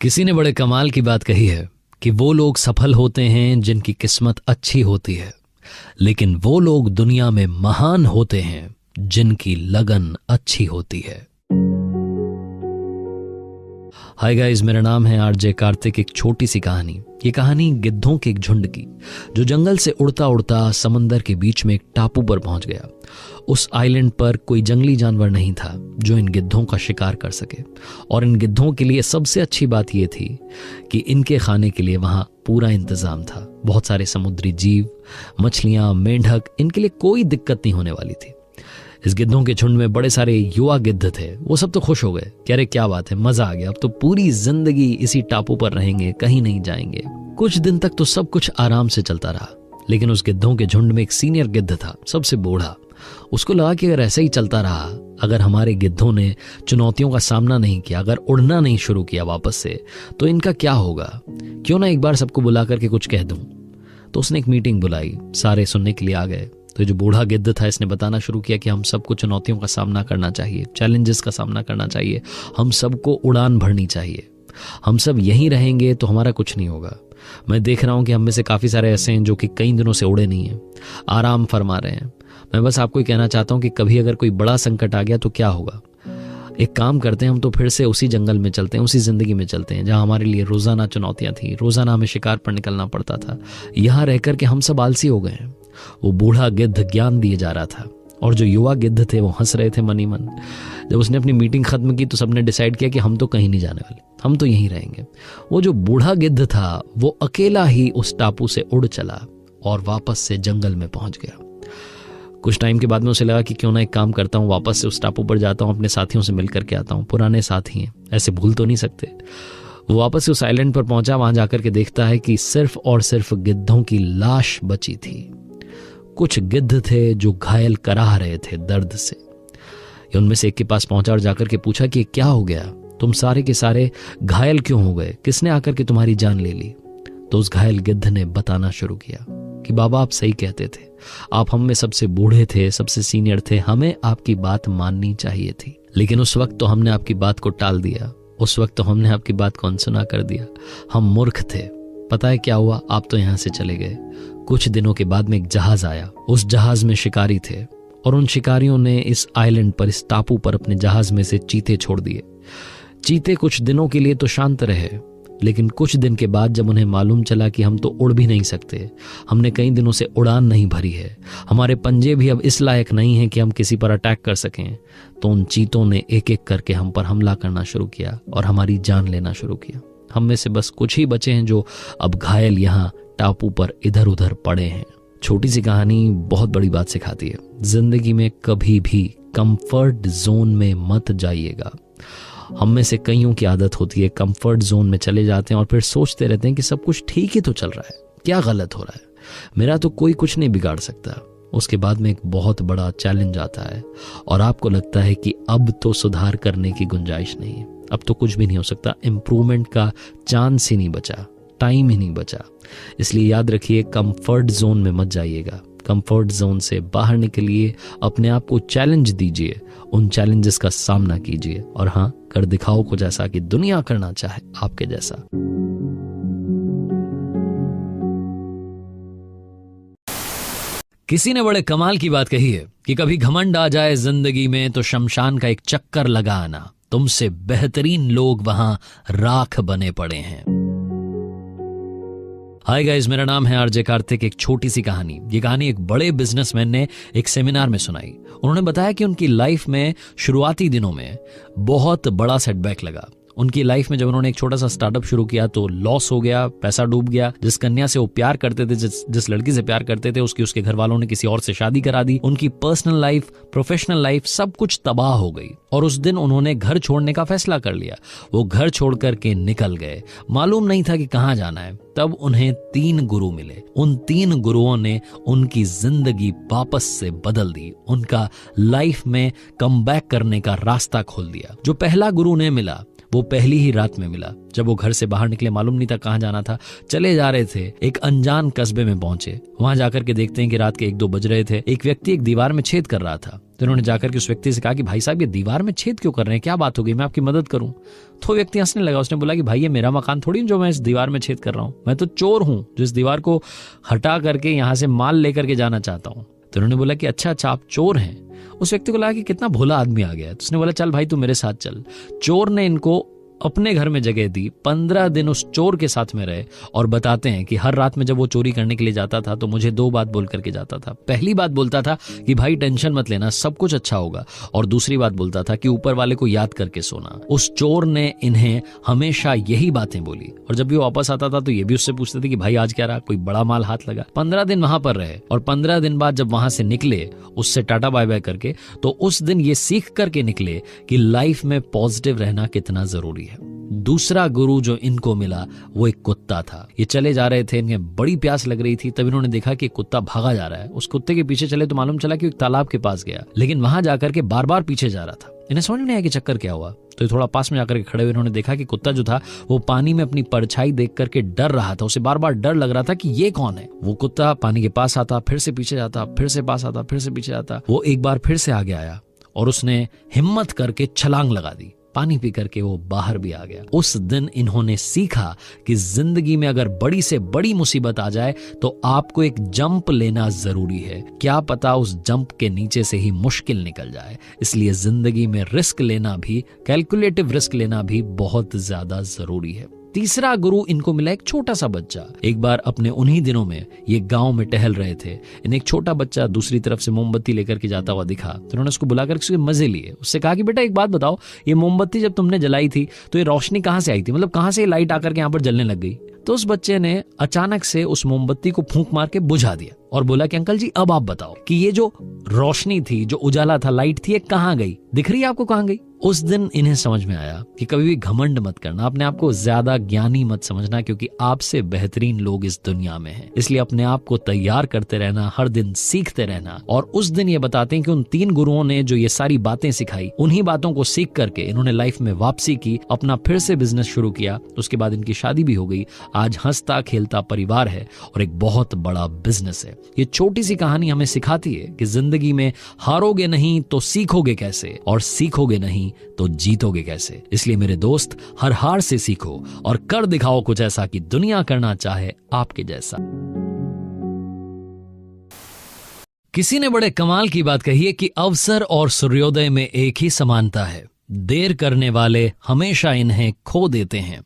किसी ने बड़े कमाल की बात कही है कि वो लोग सफल होते हैं जिनकी किस्मत अच्छी होती है, लेकिन वो लोग दुनिया में महान होते हैं जिनकी लगन अच्छी होती है। हाय गाइस, मेरा नाम है आरजे कार्तिक। एक छोटी सी कहानी। ये कहानी गिद्धों के एक झुंड की, जो जंगल से उड़ता उड़ता समंदर के बीच में एक टापू पर पहुंच गया। उस आइलैंड पर कोई जंगली जानवर नहीं था जो इन गिद्धों का शिकार कर सके, और इन गिद्धों के लिए सबसे अच्छी बात यह थी कि इनके खाने के लिए वहां पूरा इंतजाम था। बहुत सारे समुद्री जीव, मछलियां, मेंढक, इनके लिए कोई दिक्कत नहीं होने वाली थी। इस गिद्धों के झुंड में बड़े सारे युवा गिद्ध थे। वो सब तो खुश हो गए कि अरे क्या बात है, मजा आ गया, अब तो पूरी जिंदगी इसी टापू पर रहेंगे, कहीं नहीं जाएंगे। कुछ दिन तक तो सब कुछ आराम से चलता रहा, लेकिन उस गिद्धों के झुंड में एक सीनियर गिद्ध था, सबसे बूढ़ा। उसको लगा कि अगर ऐसा ही चलता रहा, अगर हमारे गिद्धों ने चुनौतियों का सामना नहीं किया, अगर उड़ना नहीं शुरू किया वापस से, तो इनका क्या होगा। क्यों ना एक बार सबको बुला करके कुछ कह दूं। तो उसने एक मीटिंग बुलाई, सारे सुनने के लिए आ गए। तो जो बूढ़ा गिद्ध था, इसने बताना शुरू किया कि हम सबको चुनौतियों का सामना करना चाहिए, चैलेंजेस का सामना करना चाहिए, हम सबको उड़ान भरनी चाहिए। हम सब यहीं रहेंगे तो हमारा कुछ नहीं होगा। मैं देख रहा हूं कि हम में से काफी सारे ऐसे हैं जो कि कई दिनों से उड़े नहीं हैं, आराम फरमा रहे हैं। मैं बस आपको कहना चाहता हूं कि कभी अगर कोई बड़ा संकट आ गया तो क्या होगा। एक काम करते हैं, हम तो फिर से उसी जंगल में चलते हैं, उसी जिंदगी में चलते हैं जहां हमारे लिए रोजाना चुनौतियां थी, रोजाना हमें शिकार पर निकलना पड़ता था। यहां रहकर के हम सब आलसी हो गए हैं। वो बूढ़ा गिद्ध ज्ञान दिए जा रहा था, और जो युवा गिद्ध थे वो हंस रहे थे मनी मन। जब उसने अपनी मीटिंग खत्म की तो सबने डिसाइड किया कि हम तो कहीं नहीं जाने वाले, हम तो यहीं रहेंगे। वो जो बूढ़ा गिद्ध था वो अकेला ही उस टापू से उड़ चला और वापस से जंगल में पहुंच गया। कुछ टाइम के बाद में उसे लगा कि क्यों ना एक काम करता हूं, वापस से उस टापू पर जाता हूं, अपने साथियों से मिल करके आता हूं। पुराने साथी हैं, ऐसे भूल तो नहीं सकते। वो वापस से उस आइलैंड पर पहुंचा। वहां जाकर के देखता है कि सिर्फ और सिर्फ गिद्धों की लाश बची थी। कुछ गिद्ध थे जो घायल कराह रहे थे दर्द से। उनमें से एक के पास पहुंचा और जाकर के पूछा कि क्या हो गया, तुम सारे के सारे घायल क्यों हो गए, किसने आकर के तुम्हारी जान ले ली। तो उस घायल गिद्ध ने बताना शुरू किया कि बाबा, आप सही कहते थे, आप हम में सबसे बूढ़े थे, सबसे सीनियर थे, हमें आपकी बात माननी चाहिए थी, लेकिन उस वक्त तो हमने आपकी बात को टाल दिया, उस वक्त तो हमने आपकी बात को अनसुना कर दिया। हम मूर्ख थे। पता है क्या हुआ, आप तो यहां से चले गए। कुछ दिनों के बाद में एक जहाज आया। उस जहाज में शिकारी थे, और उन शिकारियों ने इस आइलैंड पर, इस टापू पर अपने जहाज में से चीते छोड़ दिए। चीते कुछ दिनों के लिए तो शांत रहे, लेकिन कुछ दिन के बाद जब उन्हें मालूम चला कि हम तो उड़ भी नहीं सकते, हमने कई दिनों से उड़ान नहीं भरी है, हमारे पंजे भी अब इस लायक नहीं हैं कि हम किसी पर अटैक कर सकें, तो उन चीतों ने एक एक करके हम पर हमला करना शुरू किया और हमारी जान लेना शुरू किया। हम में से बस कुछ ही बचे हैं जो अब घायल यहाँ टापू पर इधर उधर पड़े हैं। छोटी सी कहानी बहुत बड़ी बात सिखाती है। जिंदगी में कभी भी कंफर्ट जोन में मत जाइएगा। हम में से कईयों की आदत होती है, कंफर्ट जोन में चले जाते हैं और फिर सोचते रहते हैं कि सब कुछ ठीक ही तो चल रहा है, क्या गलत हो रहा है, मेरा तो कोई कुछ नहीं बिगाड़ सकता। उसके बाद में एक बहुत बड़ा चैलेंज आता है और आपको लगता है कि अब तो सुधार करने की गुंजाइश नहीं है, अब तो कुछ भी नहीं हो सकता, इंप्रूवमेंट का चांस ही नहीं बचा, टाइम ही नहीं बचा। इसलिए याद रखिए, कंफर्ट जोन में मत जाइएगा। कंफर्ट जोन से बाहर निकलिए, अपने आप को चैलेंज दीजिए, उन चैलेंजेस का सामना कीजिए, और हाँ, कर दिखाओ कुछ ऐसा कि दुनिया करना चाहे आपके जैसा। किसी ने बड़े कमाल की बात कही है कि कभी घमंड आ जाए जिंदगी में तो शमशान का एक चक्कर लगा आना, तुमसे बेहतरीन लोग वहां राख बने पड़े हैं। हाय गाइस, मेरा नाम है आरजे कार्तिक। एक छोटी सी कहानी। ये कहानी एक बड़े बिजनेसमैन ने एक सेमिनार में सुनाई। उन्होंने बताया कि उनकी लाइफ में शुरुआती दिनों में बहुत बड़ा सेटबैक लगा। उनकी लाइफ में जब उन्होंने एक छोटा सा स्टार्टअप शुरू किया तो लॉस हो गया, पैसा डूब गया। जिस कन्या से वो प्यार करते थे, जिस लड़की से प्यार करते थे, उसके घर वालों ने किसी और से शादी करा दी। उनकी पर्सनल लाइफ, प्रोफेशनल लाइफ, सब कुछ तबाह हो गई। और उस दिन उन्होंने घर छोड़ने का फैसला कर लिया। वो घर छोड़ करके निकल गए। मालूम नहीं था कि कहाँ जाना है। तब उन्हें 3 गुरु मिले। उन 3 गुरुओं ने उनकी जिंदगी वापस से बदल दी, उनका लाइफ में कमबैक करने का रास्ता खोल दिया। जो पहला गुरु ने मिला वो पहली ही रात में मिला। जब वो घर से बाहर निकले, मालूम नहीं था कहाँ जाना था, चले जा रहे थे, एक अनजान कस्बे में पहुंचे। वहां जाकर के देखते हैं कि रात के 1-2 बज रहे थे। एक व्यक्ति एक दीवार में छेद कर रहा था, तो उन्होंने जाकर के उस व्यक्ति से कहा कि भाई साहब, ये दीवार में छेद क्यों कर रहे हैं, क्या बात हो गई, मैं आपकी मदद करूं? तो व्यक्ति हंसने लगा। उसने बोला कि भाई, ये मेरा मकान थोड़ी जो मैं इस दीवार में छेद कर रहा हूं, मैं तो चोर हूं जो इस दीवार को हटा करके यहां से माल लेकर के जाना चाहता हूं। तो उन्होंने बोला कि अच्छा आप चोर हैं। उस व्यक्ति को लगा कि कितना भोला आदमी आ गया है। तो उसने बोला चल भाई, तू मेरे साथ चल। चोर ने इनको अपने घर में जगह दी। 15 दिन उस चोर के साथ में रहे और बताते हैं कि हर रात में जब वो चोरी करने के लिए जाता था तो मुझे 2 बात बोल करके जाता था। पहली बात बोलता था कि भाई टेंशन मत लेना, सब कुछ अच्छा होगा, और दूसरी बात बोलता था कि ऊपर वाले को याद करके सोना। उस चोर ने इन्हें हमेशा यही बातें बोली, और जब भी वापस आता था तो ये भी उससे पूछते थे कि भाई आज क्या रहा, कोई बड़ा माल हाथ लगा। 15 दिन वहां पर रहे, और 15 दिन बाद जब वहां से निकले उससे टाटा बाय बाय करके, तो उस दिन ये सीख करके निकले कि लाइफ में पॉजिटिव रहना कितना जरूरी है। दूसरा गुरु जो इनको मिला वो एक कुत्ता था। ये चले जा रहे थे, इन्हें बड़ी प्यास लग रही थी, तब इन्होंने देखा कि कुत्ता भागा जा रहा है। उस कुत्ते के पीछे चले तो मालूम चला कि एक तालाब के पास गया, लेकिन वहां जाकर के बार बार पीछे जा रहा था। इन्हें समझ में नहीं आया कि चक्कर क्या हुआ। तो ये थोड़ा पास में जाकर के खड़े हुए इन्होंने देखा कि कुत्ता जो था वो पानी में अपनी परछाई देख करके डर रहा था। उसे बार बार डर लग रहा था कि ये कौन है। वो कुत्ता पानी के पास आता, फिर से पीछे जाता, फिर से पास आता, फिर से पीछे जाता। वो एक बार फिर से आगे आया और उसने हिम्मत करके छलांग लगा दी। पानी पी करके वो बाहर भी आ गया। उस दिन इन्होंने सीखा कि जिंदगी में अगर बड़ी से बड़ी मुसीबत आ जाए तो आपको एक जंप लेना जरूरी है। क्या पता उस जंप के नीचे से ही मुश्किल निकल जाए। इसलिए जिंदगी में रिस्क लेना भी, कैलकुलेटिव रिस्क लेना भी बहुत ज्यादा जरूरी है। तीसरा गुरु इनको मिला एक छोटा सा बच्चा। एक बार अपने उन्हीं दिनों में ये गांव में टहल रहे थे। इन्हें एक छोटा बच्चा दूसरी तरफ से मोमबत्ती लेकर के जाता हुआ दिखा, तो उन्होंने उसको बुलाकर उसके मजे लिए। उससे कहा कि बेटा एक बात बताओ, ये मोमबत्ती जब तुमने जलाई थी तो ये रोशनी कहां से आई थी, मतलब कहां से ये लाइट आकर के यहाँ पर जलने लग गई? तो उस बच्चे ने अचानक से उस मोमबत्ती को फूंक मार के बुझा दिया और बोला कि अंकल जी अब आप बताओ कि ये जो रोशनी थी, जो उजाला था, लाइट थी, ये कहां गई? दिख रही है आपको कहां गई? उस दिन इन्हें समझ में आया कि कभी भी घमंड मत करना, अपने आप को ज्यादा ज्ञानी मत समझना, क्योंकि आपसे बेहतरीन लोग इस दुनिया में हैं। इसलिए अपने आप को तैयार करते रहना, हर दिन सीखते रहना। और उस दिन ये बताते हैं कि उन 3 गुरुओं ने जो ये सारी बातें सिखाई, उन्हीं बातों को सीख करके इन्होंने लाइफ में वापसी की, अपना फिर से बिजनेस शुरू किया। उसके बाद इनकी शादी भी हो गई। आज हंसता खेलता परिवार है और एक बहुत बड़ा बिजनेस है। ये छोटी सी कहानी हमें सिखाती है कि जिंदगी में हारोगे नहीं तो सीखोगे कैसे, और सीखोगे नहीं तो जीतोगे कैसे। इसलिए मेरे दोस्त, हर हार से सीखो और कर दिखाओ कुछ ऐसा कि दुनिया करना चाहे आपके जैसा। किसी ने बड़े कमाल की बात कही है कि अवसर और सूर्योदय में एक ही समानता है, देर करने वाले हमेशा इन्हें खो देते हैं।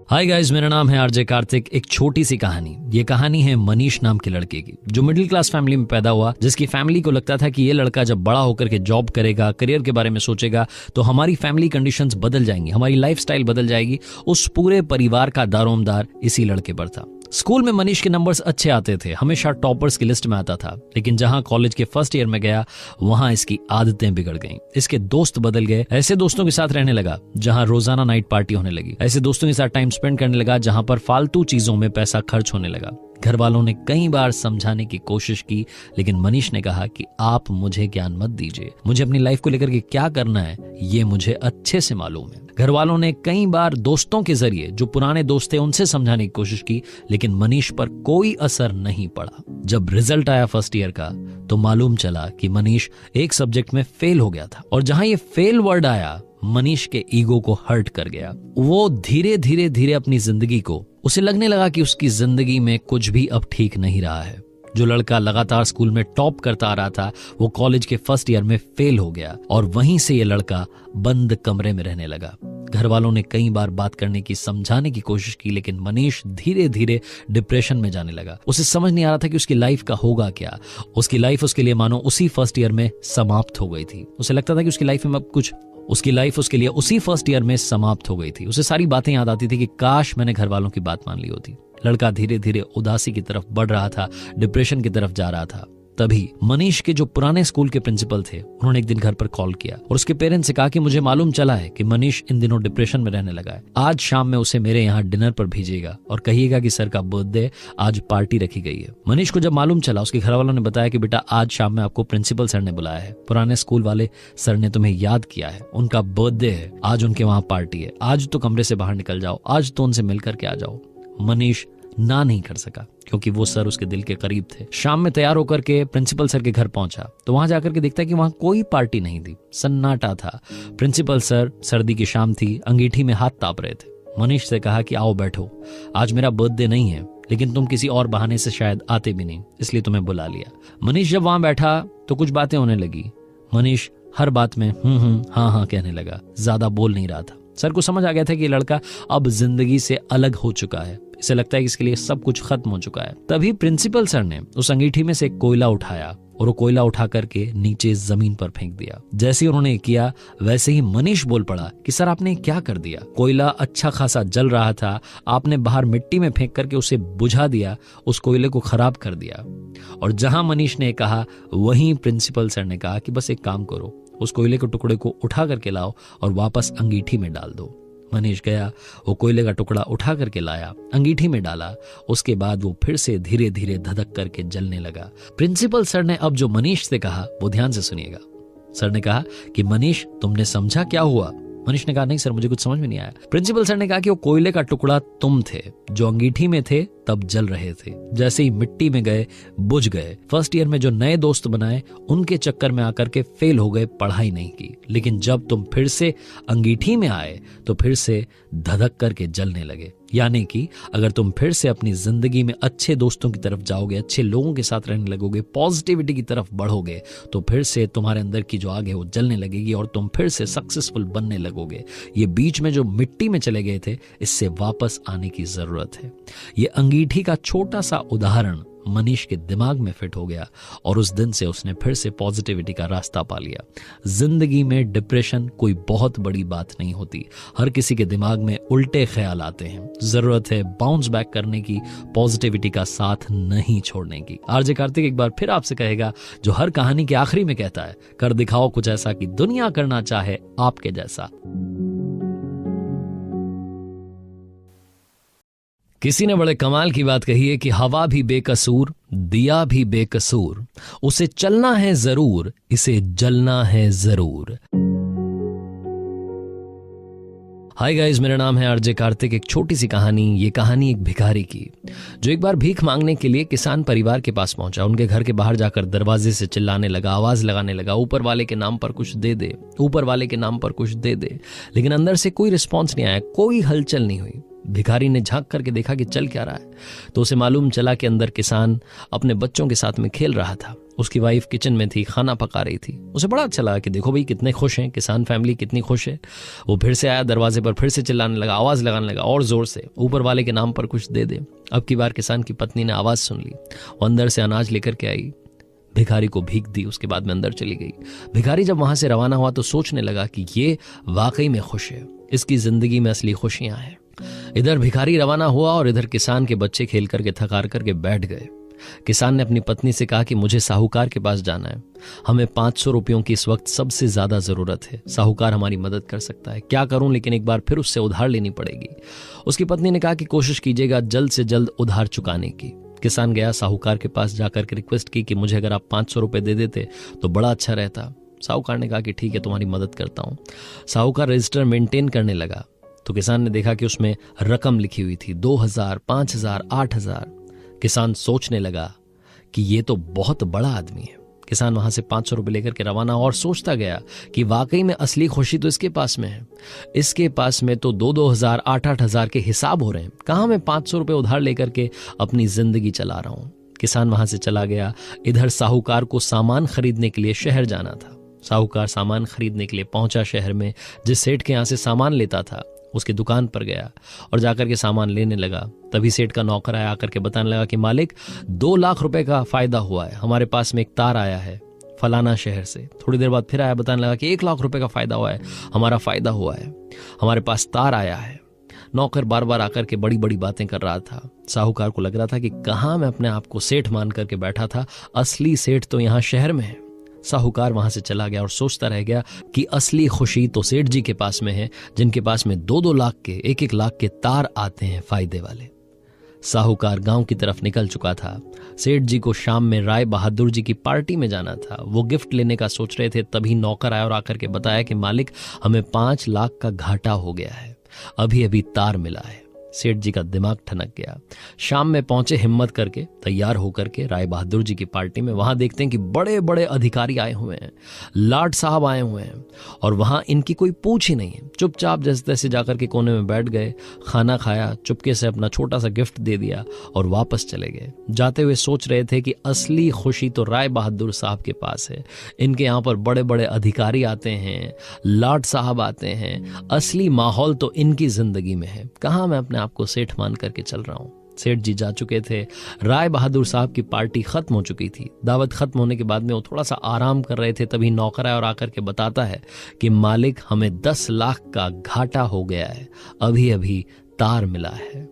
हाय गाइस, मेरा नाम है आरजे कार्तिक। एक छोटी सी कहानी। ये कहानी है मनीष नाम के लड़के की, जो मिडिल क्लास फैमिली में पैदा हुआ, जिसकी फैमिली को लगता था कि ये लड़का जब बड़ा होकर के जॉब करेगा, करियर के बारे में सोचेगा, तो हमारी फैमिली कंडीशंस बदल जाएंगी, हमारी लाइफस्टाइल बदल जाएगी। उस पूरे परिवार का दारोमदार इसी लड़के पर था। स्कूल में मनीष के नंबर्स अच्छे आते थे, हमेशा टॉपर्स की लिस्ट में आता था। लेकिन जहां कॉलेज के फर्स्ट ईयर में गया, वहां इसकी आदतें बिगड़ गईं। इसके दोस्त बदल गए। ऐसे दोस्तों के साथ रहने लगा जहां रोजाना नाइट पार्टी होने लगी। ऐसे दोस्तों के साथ टाइम स्पेंड करने लगा जहां पर फालतू चीजों में पैसा खर्च होने लगा। घर वालों ने कई बार समझाने की कोशिश की, लेकिन मनीष ने कहा कि आप मुझे ज्ञान मत दीजिए, मुझे अपनी लाइफ को लेकर के क्या करना है ये मुझे अच्छे से मालूम है। घर वालों ने कई बार दोस्तों के जरिए, जो पुराने दोस्त थे, उनसे समझाने की कोशिश की, लेकिन मनीष पर कोई असर नहीं पड़ा। जब रिजल्ट आया फर्स्ट ईयर का, तो मालूम चला कि मनीष एक सब्जेक्ट में फेल हो गया था। और जहां ये फेल वर्ड आया, मनीष के ईगो को हर्ट कर गया। वो धीरे धीरे अपनी जिंदगी को, उसे लगने लगा कि उसकी जिंदगी में कुछ भी अब ठीक नहीं रहा है। जो लड़का लगातार स्कूल में टॉप करता आ रहा था, वो कॉलेज के फर्स्ट ईयर में फेल हो गया। और वहीं से ये लड़का बंद कमरे में रहने लगा। घर वालों ने कई बार बात करने की, समझाने की कोशिश की, लेकिन मनीष धीरे धीरे डिप्रेशन में जाने लगा। उसे समझ नहीं आ रहा था कि उसकी लाइफ का होगा क्या। उसकी लाइफ उसके लिए मानो उसी फर्स्ट ईयर में समाप्त हो गई थी। उसे लगता था कि उसकी लाइफ में अब कुछ, उसकी लाइफ उसके लिए उसी फर्स्ट ईयर में समाप्त हो गई थी। उसे सारी बातें याद आती थी कि काश मैंने घर वालों की बात मान ली होती। लड़का धीरे धीरे उदासी की तरफ बढ़ रहा था, डिप्रेशन की तरफ जा रहा था। तभी मनीष के जो पुराने स्कूल के प्रिंसिपल थे, उन्होंने एक दिन घर पर कॉल किया और उसके पेरेंट्स से कहा कि मुझे मालूम चला है कि मनीष इन दिनों डिप्रेशन में रहने लगा है। आज शाम में उसे मेरे यहाँ डिनर पर भेजिएगा और कहिएगा कि सर का बर्थडे, आज पार्टी रखी गई है। मनीष को जब मालूम चला, उसके घर वालों ने बताया कि बेटा आज शाम में आपको प्रिंसिपल सर ने बुलाया है, पुराने स्कूल वाले सर ने तुम्हें याद किया है, उनका बर्थडे है, आज उनके वहां पार्टी है, आज तो कमरे से बाहर निकल जाओ, आज तो उनसे मिल करके आ जाओ। मनीष ना नहीं कर सका क्योंकि वो सर उसके दिल के करीब थे। शाम में तैयार होकर के प्रिंसिपल सर के घर पहुंचा तो वहां जाकर के देखता है कि वहां कोई पार्टी नहीं थी, सन्नाटा था। प्रिंसिपल सर, सर्दी की शाम थी, अंगीठी में हाथ ताप रहे थे। मनीष से कहा कि आओ बैठो, आज मेरा बर्थडे नहीं है, लेकिन तुम किसी और बहाने से शायद आते भी नहीं, इसलिए तुम्हें बुला लिया। मनीष जब वहां बैठा तो कुछ बातें होने लगी। मनीष हर बात में हाँ कहने लगा, ज्यादा बोल नहीं रहा था। सर को समझ आ गया था कि ये लड़का अब जिंदगी से अलग हो चुका है, इसे लगता है कि इसके लिए सब कुछ खत्म हो चुका है। तभी प्रिंसिपल सर ने उस अंगीठी में से एक कोयला उठाया और वो कोयला उठा करके नीचे जमीन पर फेंक दिया। जैसे ही उन्होंने किया वैसे ही मनीष बोल पड़ा कि सर आपने क्या कर दिया? कोयला अच्छा खासा जल रहा था, आपने बाहर मिट्टी में फेंक करके उसे बुझा दिया, उस कोयले को खराब कर दिया। और जहां मनीष ने कहा वहीं प्रिंसिपल सर ने कहा कि बस एक काम करो, उस कोयले के टुकड़े को उठा करके लाओ और वापस अंगीठी में डाल दो। मनीष गया, वो कोयले का टुकड़ा उठा करके लाया, अंगीठी में डाला, उसके बाद वो फिर से धीरे धीरे धधक करके जलने लगा। प्रिंसिपल सर ने अब जो मनीष से कहा वो ध्यान से सुनिएगा। सर ने कहा कि मनीष तुमने समझा क्या हुआ? मनीष ने कहा नहीं सर, मुझे कुछ समझ में नहीं आया। प्रिंसिपल सर ने कहा कि वो कोयले का टुकड़ा तुम थे, जो अंगीठी में थे तब जल रहे थे, जैसे ही मिट्टी में गए बुझ गए। फर्स्ट ईयर में जो नए दोस्त बनाए उनके चक्कर में आकर के फेल हो गए, पढ़ाई नहीं की, लेकिन जब तुम फिर से अंगीठी में आए तो फिर से धधक करके जलने लगे। यानी कि अगर तुम फिर से अपनी जिंदगी में अच्छे दोस्तों की तरफ जाओगे, अच्छे लोगों के साथ रहने लगोगे, पॉजिटिविटी की तरफ बढ़ोगे, तो फिर से तुम्हारे अंदर की जो आग है वो जलने लगेगी और तुम फिर से सक्सेसफुल बनने लगोगे। ये बीच में जो मिट्टी में चले गए थे, इससे वापस आने की जरूरत है। ये अंगीठी का छोटा सा उदाहरण मनीष के दिमाग में फिट हो गया और उस दिन से उसने फिर से पॉजिटिविटी का रास्ता पा लिया। जिंदगी में डिप्रेशन कोई बहुत बड़ी बात नहीं होती, हर किसी के दिमाग में उल्टे ख्याल आते हैं। जरूरत है बाउंस बैक करने की, पॉजिटिविटी का साथ नहीं छोड़ने की। आरजे कार्तिक एक बार फिर आपसे कहेगा, जो हर कहानी के आखिरी में कहता है, कर दिखाओ कुछ ऐसा कि दुनिया करना चाहे आपके जैसा। किसी ने बड़े कमाल की बात कही है कि हवा भी बेकसूर, दिया भी बेकसूर, उसे चलना है जरूर, इसे जलना है जरूर। हाय गाइस, मेरा नाम है आरजे कार्तिक। एक छोटी सी कहानी, ये कहानी एक भिखारी की, जो एक बार भीख मांगने के लिए किसान परिवार के पास पहुंचा। उनके घर के बाहर जाकर दरवाजे से चिल्लाने लगा, आवाज लगाने लगा, ऊपर वाले के नाम पर कुछ दे दे, ऊपर वाले के नाम पर कुछ दे दे। लेकिन अंदर से कोई रिस्पॉन्स नहीं आया, कोई हलचल नहीं हुई। भिखारी ने झांक करके देखा कि चल क्या रहा है, तो उसे मालूम चला कि अंदर किसान अपने बच्चों के साथ में खेल रहा था। उसकी वाइफ किचन में थी, खाना पका रही थी। उसे बड़ा अच्छा लगा कि देखो भाई कितने खुश हैं, किसान फैमिली कितनी खुश है। वो फिर से आया दरवाजे पर, फिर से चिल्लाने लगा, आवाज लगाने लगा और जोर से, ऊपर वाले के नाम पर कुछ दे दे। अब की बार किसान की पत्नी ने आवाज सुन ली, वो अंदर से अनाज लेकर के आई, भिखारी को भीख दी, उसके बाद में अंदर चली गई। भिखारी जब वहां से रवाना हुआ तो सोचने लगा कि ये वाकई में खुश है, इसकी जिंदगी में असली खुशियां हैं। इधर भिखारी रवाना हुआ और इधर किसान के बच्चे खेल करके थकार करके बैठ गए। किसान ने अपनी पत्नी से कहा कि मुझे साहूकार के पास जाना है, हमें 500 रुपयों की इस वक्त सबसे ज्यादा जरूरत है, साहूकार हमारी मदद कर सकता है, क्या करूं, लेकिन एक बार फिर उससे उधार लेनी पड़ेगी। उसकी पत्नी ने कहा कि कोशिश कीजिएगा जल्द से जल्द उधार चुकाने की। किसान गया, साहूकार के पास जाकर के रिक्वेस्ट की कि मुझे अगर आप 500 रुपए दे देते तो बड़ा अच्छा रहता। साहूकार ने कहा कि ठीक है, तुम्हारी मदद करता हूं। साहूकार रजिस्टर मेंटेन करने लगा तो किसान ने देखा कि उसमें रकम लिखी हुई थी 2000, 5000, 8000। किसान सोचने लगा कि ये तो बहुत बड़ा आदमी है। किसान वहां से 500 रुपए लेकर के रवाना और सोचता गया कि वाकई में असली खुशी तो इसके पास में है। इसके पास में तो 2-2000, 8-8000 के हिसाब हो रहे हैं, कहां मैं 500 रुपए उधार लेकर के अपनी जिंदगी चला रहा हूं। किसान वहां से चला गया। इधर साहूकार को सामान खरीदने के लिए शहर जाना था। साहूकार सामान खरीदने के लिए पहुंचा शहर में। जिस सेठ के यहां से सामान लेता था उसकी दुकान पर गया और जाकर के सामान लेने लगा। तभी सेठ का नौकर आया, आकर के बताने लगा कि मालिक 2 लाख रुपए का फायदा हुआ है, हमारे पास में एक तार आया है फलाना शहर से। थोड़ी देर बाद फिर आया, बताने लगा कि 1 लाख रुपए का फायदा हुआ है, हमारा फायदा हुआ है, हमारे पास तार आया है। नौकर बार बार आकर के बड़ी बड़ी बातें कर रहा था। साहूकार को लग रहा था कि कहां मैं अपने आप को सेठ मान करके बैठा था, असली सेठ तो यहां शहर में है। साहूकार वहां से चला गया और सोचता रह गया कि असली खुशी तो सेठ जी के पास में है, जिनके पास में 2-2 लाख के 1-1 लाख के तार आते हैं फायदे वाले। साहूकार गांव की तरफ निकल चुका था। सेठ जी को शाम में राय बहादुर जी की पार्टी में जाना था। वो गिफ्ट लेने का सोच रहे थे, तभी नौकर आया और आकर के बताया कि मालिक, हमें 5 लाख का घाटा हो गया है, अभी अभी तार मिला है। सेठ जी का दिमाग ठनक गया। शाम में पहुंचे हिम्मत करके, तैयार होकर के राय बहादुर जी की पार्टी में। वहां देखते हैं कि बड़े बड़े अधिकारी आए हुए हैं, लाट साहब आए हुए हैं, और वहां इनकी कोई पूछ ही नहीं है। चुपचाप जैसे तैसे जाकर के कोने में बैठ गए, खाना खाया, चुपके से अपना छोटा सा गिफ्ट दे दिया और वापस चले गए। जाते हुए सोच रहे थे कि असली खुशी तो राय बहादुर साहब के पास है। इनके यहाँ पर बड़े बड़े अधिकारी आते हैं, लाट साहब आते हैं, असली माहौल तो इनकी जिंदगी में है। कहाँ मैं अपने आपको सेठ मान करके चल रहा हूं। सेठ जी जा चुके थे। राय बहादुर साहब की पार्टी खत्म हो चुकी थी। दावत खत्म होने के बाद में वो थोड़ा सा आराम कर रहे थे, तभी नौकर आया और आकर के बताता है कि मालिक, हमें 10 लाख का घाटा हो गया है, अभी अभी तार मिला है।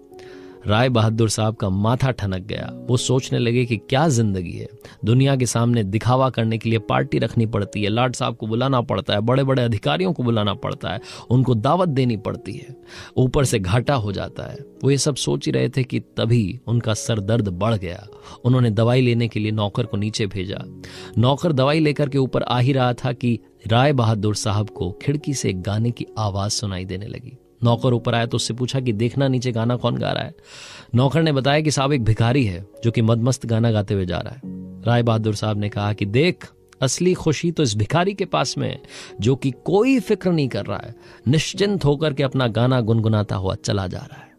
राय बहादुर साहब का माथा ठनक गया। वो सोचने लगे कि क्या जिंदगी है, दुनिया के सामने दिखावा करने के लिए पार्टी रखनी पड़ती है, लाट साहब को बुलाना पड़ता है, बड़े बड़े अधिकारियों को बुलाना पड़ता है, उनको दावत देनी पड़ती है, ऊपर से घाटा हो जाता है। वो ये सब सोच ही रहे थे कि तभी उनका सर दर्द बढ़ गया। उन्होंने दवाई लेने के लिए नौकर को नीचे भेजा। नौकर दवाई लेकर के ऊपर आ ही रहा था कि राय बहादुर साहब को खिड़की से एक गाने की आवाज सुनाई देने लगी। नौकर ऊपर आया तो उससे पूछा कि देखना नीचे गाना कौन गा रहा है। नौकर ने बताया कि साहब एक भिखारी है जो कि मदमस्त गाना गाते हुए जा रहा है। राय बहादुर साहब ने कहा कि देख, असली खुशी तो इस भिखारी के पास में है जो कि कोई फिक्र नहीं कर रहा है, निश्चिंत होकर के अपना गाना गुनगुनाता हुआ चला जा रहा है।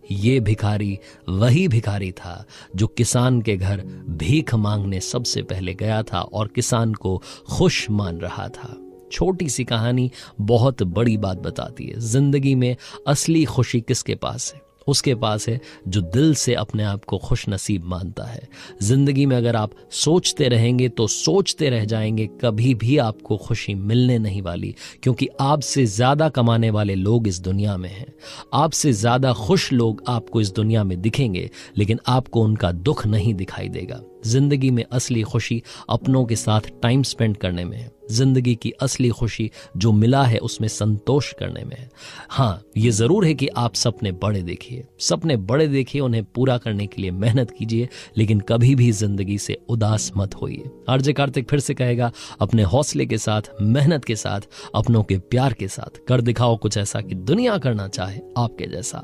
ये भिखारी वही भिखारी था जो किसान के घर भीख मांगने सबसे पहले गया था और किसान को खुश मान रहा था। छोटी सी कहानी बहुत बड़ी बात बताती है। जिंदगी में असली खुशी किसके पास है? उसके पास है जो दिल से अपने आप को खुश नसीब मानता है। जिंदगी में अगर आप सोचते रहेंगे तो सोचते रह जाएंगे, कभी भी आपको खुशी मिलने नहीं वाली, क्योंकि आपसे ज्यादा कमाने वाले लोग इस दुनिया में हैं। आपसे ज्यादा खुश लोग आपको इस दुनिया में दिखेंगे, लेकिन आपको उनका दुख नहीं दिखाई देगा। जिंदगी में असली खुशी अपनों के साथ टाइम स्पेंड करने में है। जिंदगी की असली खुशी जो मिला है उसमें संतोष करने में है। हाँ, ये जरूर है कि आप सपने बड़े देखिए, सपने बड़े देखिए, उन्हें पूरा करने के लिए मेहनत कीजिए, लेकिन कभी भी जिंदगी से उदास मत होइए। आरजे कार्तिक फिर से कहेगा, अपने हौसले के साथ, मेहनत के साथ, अपनों के प्यार के साथ कर दिखाओ कुछ ऐसा कि दुनिया करना चाहे आपके जैसा।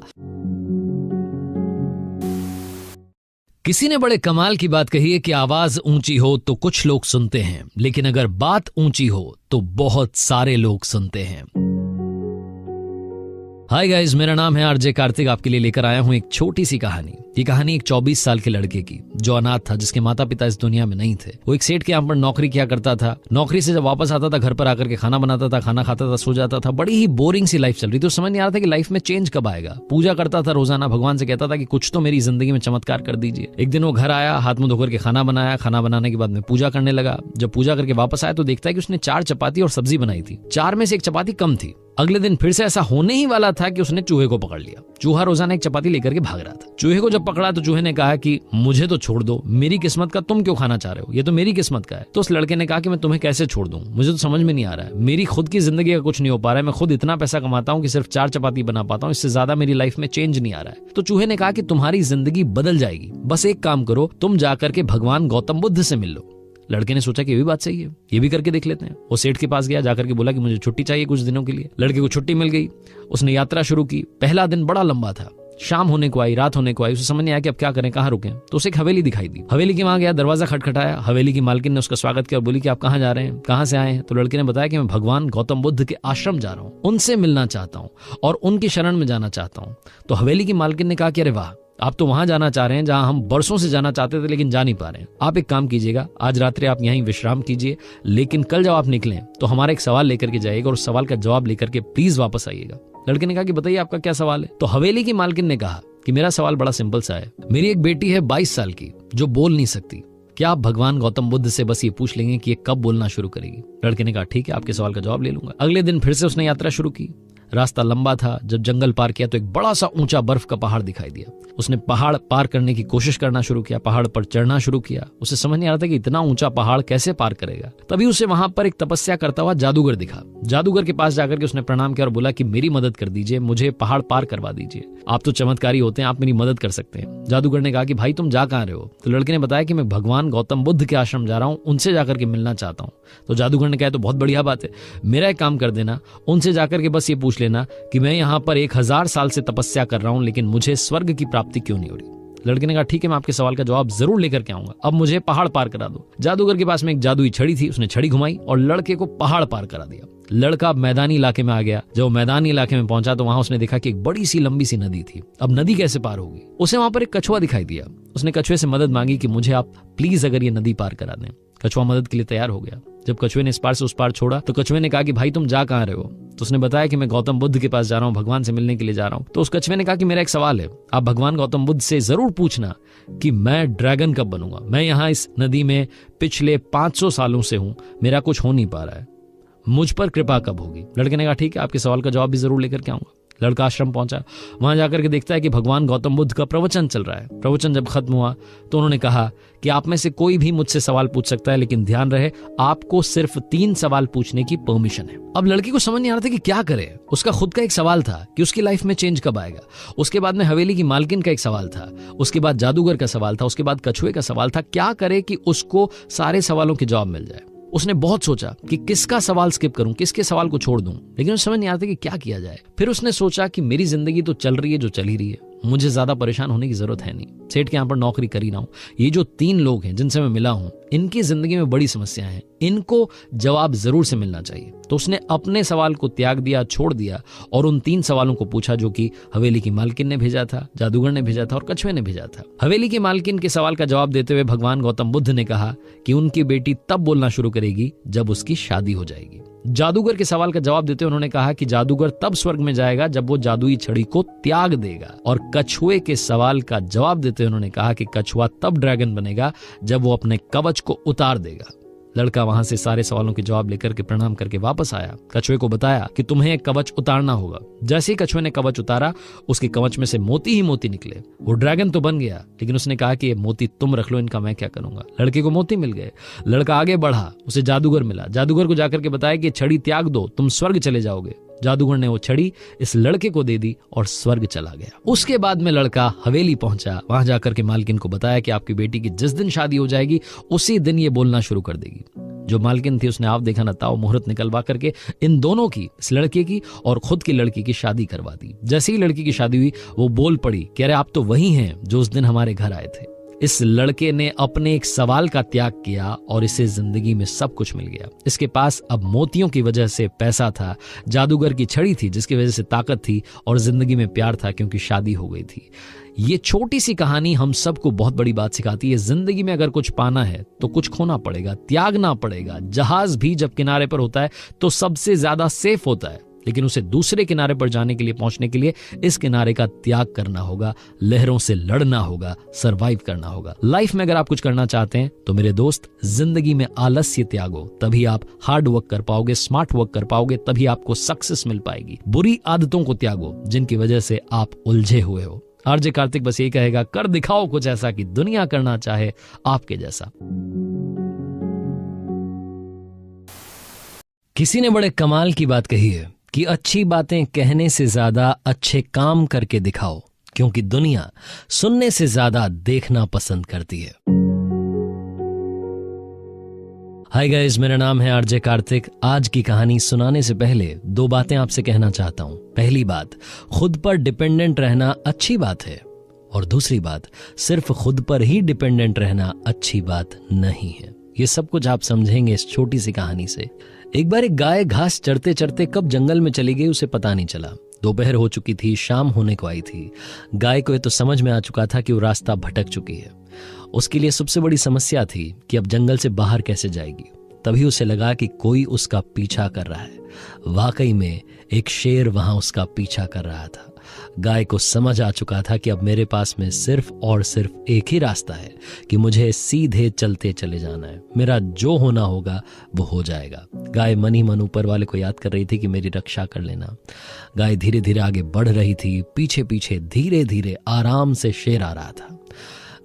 किसी ने बड़े कमाल की बात कही है कि आवाज ऊंची हो तो कुछ लोग सुनते हैं, लेकिन अगर बात ऊंची हो तो बहुत सारे लोग सुनते हैं। हाय गाइस, मेरा नाम है आरजे कार्तिक। आपके लिए लेकर आया हूं एक छोटी सी कहानी। ये कहानी एक 24 साल के लड़के की जो अनाथ था, जिसके माता पिता इस दुनिया में नहीं थे। वो एक सेठ के यहाँ पर नौकरी किया करता था। नौकरी से जब वापस आता था, घर पर आकर के खाना बनाता था, खाना खाता था, सो जाता था। बड़ी ही बोरिंग सी लाइफ चल रही थी। तो समझ नहीं आ रहा था कि लाइफ में चेंज कब आएगा। पूजा करता था रोजाना, भगवान से कहता था कि कुछ तो मेरी जिंदगी में चमत्कार कर दीजिए। एक दिन वो घर आया, हाथ मुंह धोकर के खाना बनाया। खाना बनाने के बाद में पूजा करने लगा। जब पूजा करके वापस आया तो देखता है कि उसने 4 चपाती और सब्जी बनाई थी। 4 में से 1 चपाती कम थी। अगले दिन फिर से ऐसा होने ही वाला था कि उसने चूहे को पकड़ लिया। चूहा रोजाना 1 चपाती लेकर के भाग रहा था। चूहे को जब पकड़ा तो चूहे ने कहा कि मुझे तो छोड़ दो, मेरी किस्मत का तुम क्यों खाना चाह रहे हो, ये तो मेरी किस्मत का है। तो उस लड़के ने कहा कि मैं तुम्हें कैसे छोड़ दूं, मुझे तो समझ में नहीं आ रहा है, मेरी खुद की जिंदगी का कुछ नहीं हो पा रहा है, मैं खुद इतना पैसा कमाता हूं कि सिर्फ 4 चपाती बना पाता हूं, इससे ज्यादा मेरी लाइफ में चेंज नहीं आ रहा है। तो चूहे ने कहा कि तुम्हारी जिंदगी बदल जाएगी, बस एक काम करो, तुम जाकर के भगवान गौतम बुद्ध से मिल लो। लड़के ने सोचा कि ये भी बात सही है, ये भी करके देख लेते हैं। वो सेठ के पास गया, जाकर के बोला कि मुझे छुट्टी चाहिए कुछ दिनों के लिए। लड़के को छुट्टी मिल गई। उसने यात्रा शुरू की। पहला दिन बड़ा लंबा था। शाम होने को आई, रात होने को आई। उसे समझ नहीं आया कि अब क्या करें, कहाँ रुकें। तो उसे एक हवेली दिखाई दी। हवेली के वहां गया, दरवाजा खटखटाया। हवेली की मालकिन ने उसका स्वागत किया और बोली कि आप कहाँ जा रहे हैं, कहाँ से आए हैं। तो लड़के ने बताया कि मैं भगवान गौतम बुद्ध के आश्रम जा रहा हूँ, उनसे मिलना चाहता हूँ और उनकी शरण में जाना चाहता हूँ। तो हवेली की मालकिन ने कहा कि अरे वाह, आप तो वहां जाना चाह रहे हैं जहां हम बरसों से जाना चाहते थे लेकिन जा नहीं पा रहे हैं। आप एक काम कीजिएगा, आज रात्रि आप यहीं विश्राम कीजिए, लेकिन कल जब आप निकलें तो हमारा एक सवाल लेकर के जाइएगा और उस सवाल का जवाब लेकर के प्लीज वापस आइएगा। लड़के ने कहा कि बताइए आपका क्या सवाल है। तो हवेली की मालकिन ने कहा कि मेरा सवाल बड़ा सिंपल सा है। मेरी एक बेटी है 22 साल की जो बोल नहीं सकती। क्या आप भगवान गौतम बुद्ध से बस ये पूछ लेंगे कि ये कब बोलना शुरू करेगी। लड़के ने कहा ठीक है, आपके सवाल का जवाब ले लूंगा। अगले दिन फिर से उसने यात्रा शुरू की। रास्ता लंबा था। जब जंगल पार किया तो एक बड़ा सा ऊंचा बर्फ का पहाड़ दिखाई दिया। उसने पहाड़ पार करने की कोशिश करना शुरू किया, पहाड़ पर चढ़ना शुरू किया। उसे समझ नहीं आ रहा था कि इतना ऊंचा पहाड़ कैसे पार करेगा। तभी उसे वहां पर एक तपस्या करता हुआ जादूगर दिखा। जादूगर के पास जाकर के उसने प्रणाम किया और बोला कि मेरी मदद कर दीजिए, मुझे पहाड़ पार करवा दीजिए, आप तो चमत्कारी होते हैं, आप मेरी मदद कर सकते हैं। जादूगर ने कहा कि भाई तुम जा कहां रहे हो? तो लड़के ने बताया कि मैं भगवान गौतम बुद्ध के आश्रम जा रहा हूं, उनसे जाकर के मिलना चाहता हूं। तो जादूगर ने कहा तो बहुत बढ़िया बात है, मेरा एक काम कर देना, उनसे जाकर के बस ये पूछ लेना कि मैं यहाँ पर 1000 साल से तपस्या कर रहा हूं लेकिन मुझे स्वर्ग की प्राप्ति क्यों नहीं हो रही। लड़के ने कहा ठीक है, मैं आपके सवाल का जवाब जरूर लेकर के आऊंगा, अब मुझे पहाड़ पार करा दो। जादूगर के पास में एक जादुई छड़ी थी, उसने छड़ी घुमाई और लड़के को पहाड़ पार करा दिया। लड़का मैदानी इलाके में आ गया। जब मैदानी इलाके में पहुंचा तो वहां उसने देखा कि एक बड़ी सी लंबी सी नदी थी। अब नदी कैसे पार होगी? उसे वहां पर एक कछुआ दिखाई दिया। उसने कछुए से मदद मांगी कि मुझे आप प्लीज अगर ये नदी पार करा दें। कछुआ मदद के लिए तैयार हो गया। जब कछुए ने इस पार से उस पार छोड़ा तो कछुए ने कहा कि भाई तुम जा कहां रहे हो? तो उसने बताया कि मैं गौतम बुद्ध के पास जा रहा हूं, भगवान से मिलने के लिए जा रहा हूं। तो उस कछुए ने कहा कि मेरा एक सवाल है, आप भगवान गौतम बुद्ध से जरूर पूछना कि मैं ड्रैगन कब बनूंगा। मैं यहाँ इस नदी में पिछले 500 सालों से हूं, मेरा कुछ हो नहीं पा रहा है, मुझ पर कृपा कब होगी? लड़के ने कहा ठीक है, आपके सवाल का जवाब भी जरूर लेकर के आऊंगा। लड़का आश्रम पहुंचा। वहां जाकर के देखता है कि भगवान गौतम बुद्ध का प्रवचन चल रहा है। प्रवचन जब खत्म हुआ तो उन्होंने कहा कि आप में से कोई भी मुझसे सवाल पूछ सकता है, लेकिन ध्यान रहे आपको सिर्फ 3 सवाल पूछने की परमिशन है। अब लड़की को समझ नहीं आ रहा था कि क्या करे। उसका खुद का एक सवाल था कि उसकी लाइफ में चेंज कब आएगा। उसके बाद में हवेली की मालकिन का एक सवाल था। उसके बाद जादूगर का सवाल था। उसके बाद कछुए का सवाल था। क्या करे कि उसको सारे सवालों के जवाब मिल जाए। उसने बहुत सोचा कि किसका सवाल स्किप करूं, किसके सवाल को छोड़ दूं, लेकिन उसे समझ नहीं आता कि क्या किया जाए। फिर उसने सोचा कि मेरी जिंदगी तो चल रही है जो चल ही रही है, मुझे ज्यादा परेशान होने की जरूरत है नहीं। सेठ के यहाँ पर नौकरी कर ही रहा हूं। ये जो 3 लोग हैं जिनसे मैं मिला हूं, इनकी जिंदगी में बड़ी समस्या है, इनको जवाब जरूर से मिलना चाहिए। तो उसने अपने सवाल को त्याग दिया, छोड़ दिया और उन 3 सवालों को पूछा जो कि हवेली की मालकिन ने भेजा था, जादूगर ने भेजा था और कछुए ने भेजा था। हवेली की मालकिन के सवाल का जवाब देते हुए भगवान गौतम बुद्ध ने कहा कि उनकी बेटी तब बोलना शुरू करेगी जब उसकी शादी हो जाएगी। जादूगर के सवाल का जवाब देते हुए उन्होंने कहा कि जादूगर तब स्वर्ग में जाएगा जब वो जादुई छड़ी को त्याग देगा। और कछुए के सवाल का जवाब देते हुए उन्होंने कहा कि कछुआ तब ड्रैगन बनेगा जब वो अपने कवच को उतार देगा। लड़का वहां से सारे सवालों के जवाब लेकर के प्रणाम करके वापस आया। कछुए को बताया कि तुम्हें कवच उतारना होगा। जैसे ही कछुए ने कवच उतारा, उसके कवच में से मोती ही मोती निकले। वो ड्रैगन तो बन गया, लेकिन उसने कहा कि ये मोती तुम रख लो, इनका मैं क्या करूंगा। लड़के को मोती मिल गए। लड़का आगे बढ़ा, उसे जादूगर मिला। जादूगर को जाकर के बताया कि छड़ी त्याग दो, तुम स्वर्ग चले जाओगे। जादूगर ने वो छड़ी इस लड़के को दे दी और स्वर्ग चला गया। उसके बाद में लड़का हवेली पहुंचा। वहां जाकर के मालकिन को बताया कि आपकी बेटी की जिस दिन शादी हो जाएगी उसी दिन ये बोलना शुरू कर देगी। जो मालकिन थी उसने आप देखा न ताओ मुहूर्त निकलवा करके इन दोनों की, इस लड़के की और खुद की लड़की की शादी करवा दी। जैसे ही लड़की की शादी हुई वो बोल पड़ी कि अरे आप तो वही हैं जो उस दिन हमारे घर आए थे। इस लड़के ने अपने एक सवाल का त्याग किया और इसे जिंदगी में सब कुछ मिल गया। इसके पास अब मोतियों की वजह से पैसा था, जादूगर की छड़ी थी जिसकी वजह से ताकत थी, और जिंदगी में प्यार था क्योंकि शादी हो गई थी। ये छोटी सी कहानी हम सबको बहुत बड़ी बात सिखाती है। जिंदगी में अगर कुछ पाना है तो कुछ खोना पड़ेगा, त्यागना पड़ेगा। जहाज भी जब किनारे पर होता है तो सबसे ज्यादा सेफ होता है, लेकिन उसे दूसरे किनारे पर जाने के लिए, पहुंचने के लिए इस किनारे का त्याग करना होगा, लहरों से लड़ना होगा, सरवाइव करना होगा। लाइफ में अगर आप कुछ करना चाहते हैं तो मेरे दोस्त, जिंदगी में आलस्य त्यागो, तभी आप हार्ड वर्क कर पाओगे, स्मार्ट वर्क कर पाओगे, तभी आपको सक्सेस मिल पाएगी। बुरी आदतों को त्यागो जिनकी वजह से आप उलझे हुए हो। आरजे कार्तिक बस यही कहेगा, कर दिखाओ कुछ ऐसा कि दुनिया करना चाहे आपके जैसा। किसी ने बड़े कमाल की बात कही है कि अच्छी बातें कहने से ज्यादा अच्छे काम करके दिखाओ, क्योंकि दुनिया सुनने से ज्यादा देखना पसंद करती है। हाय गाइस, मेरा नाम है आरजे कार्तिक। आज की कहानी सुनाने से पहले 2 बातें आपसे कहना चाहता हूं। पहली बात, खुद पर डिपेंडेंट रहना अच्छी बात है, और दूसरी बात, सिर्फ खुद पर ही डिपेंडेंट रहना अच्छी बात नहीं है। ये सब कुछ आप समझेंगे इस छोटी सी कहानी से। एक बार एक गाय घास चरते चरते कब जंगल में चली गई उसे पता नहीं चला। दोपहर हो चुकी थी, शाम होने को आई थी। गाय को ये तो समझ में आ चुका था कि वो रास्ता भटक चुकी है। उसके लिए सबसे बड़ी समस्या थी कि अब जंगल से बाहर कैसे जाएगी। तभी उसे लगा कि कोई उसका पीछा कर रहा है। वाकई में एक शेर वहां उसका पीछा कर रहा था। गाय को समझ आ चुका था कि अब मेरे पास में सिर्फ और सिर्फ एक ही रास्ता है कि मुझे सीधे चलते चले जाना है। मेरा जो होना होगा वो हो जाएगा। गाय मन ही मन ऊपर वाले को याद कर रही थी कि मेरी रक्षा कर लेना। गाय धीरे धीरे आगे बढ़ रही थी। पीछे पीछे धीरे धीरे आराम से शेर आ रहा था।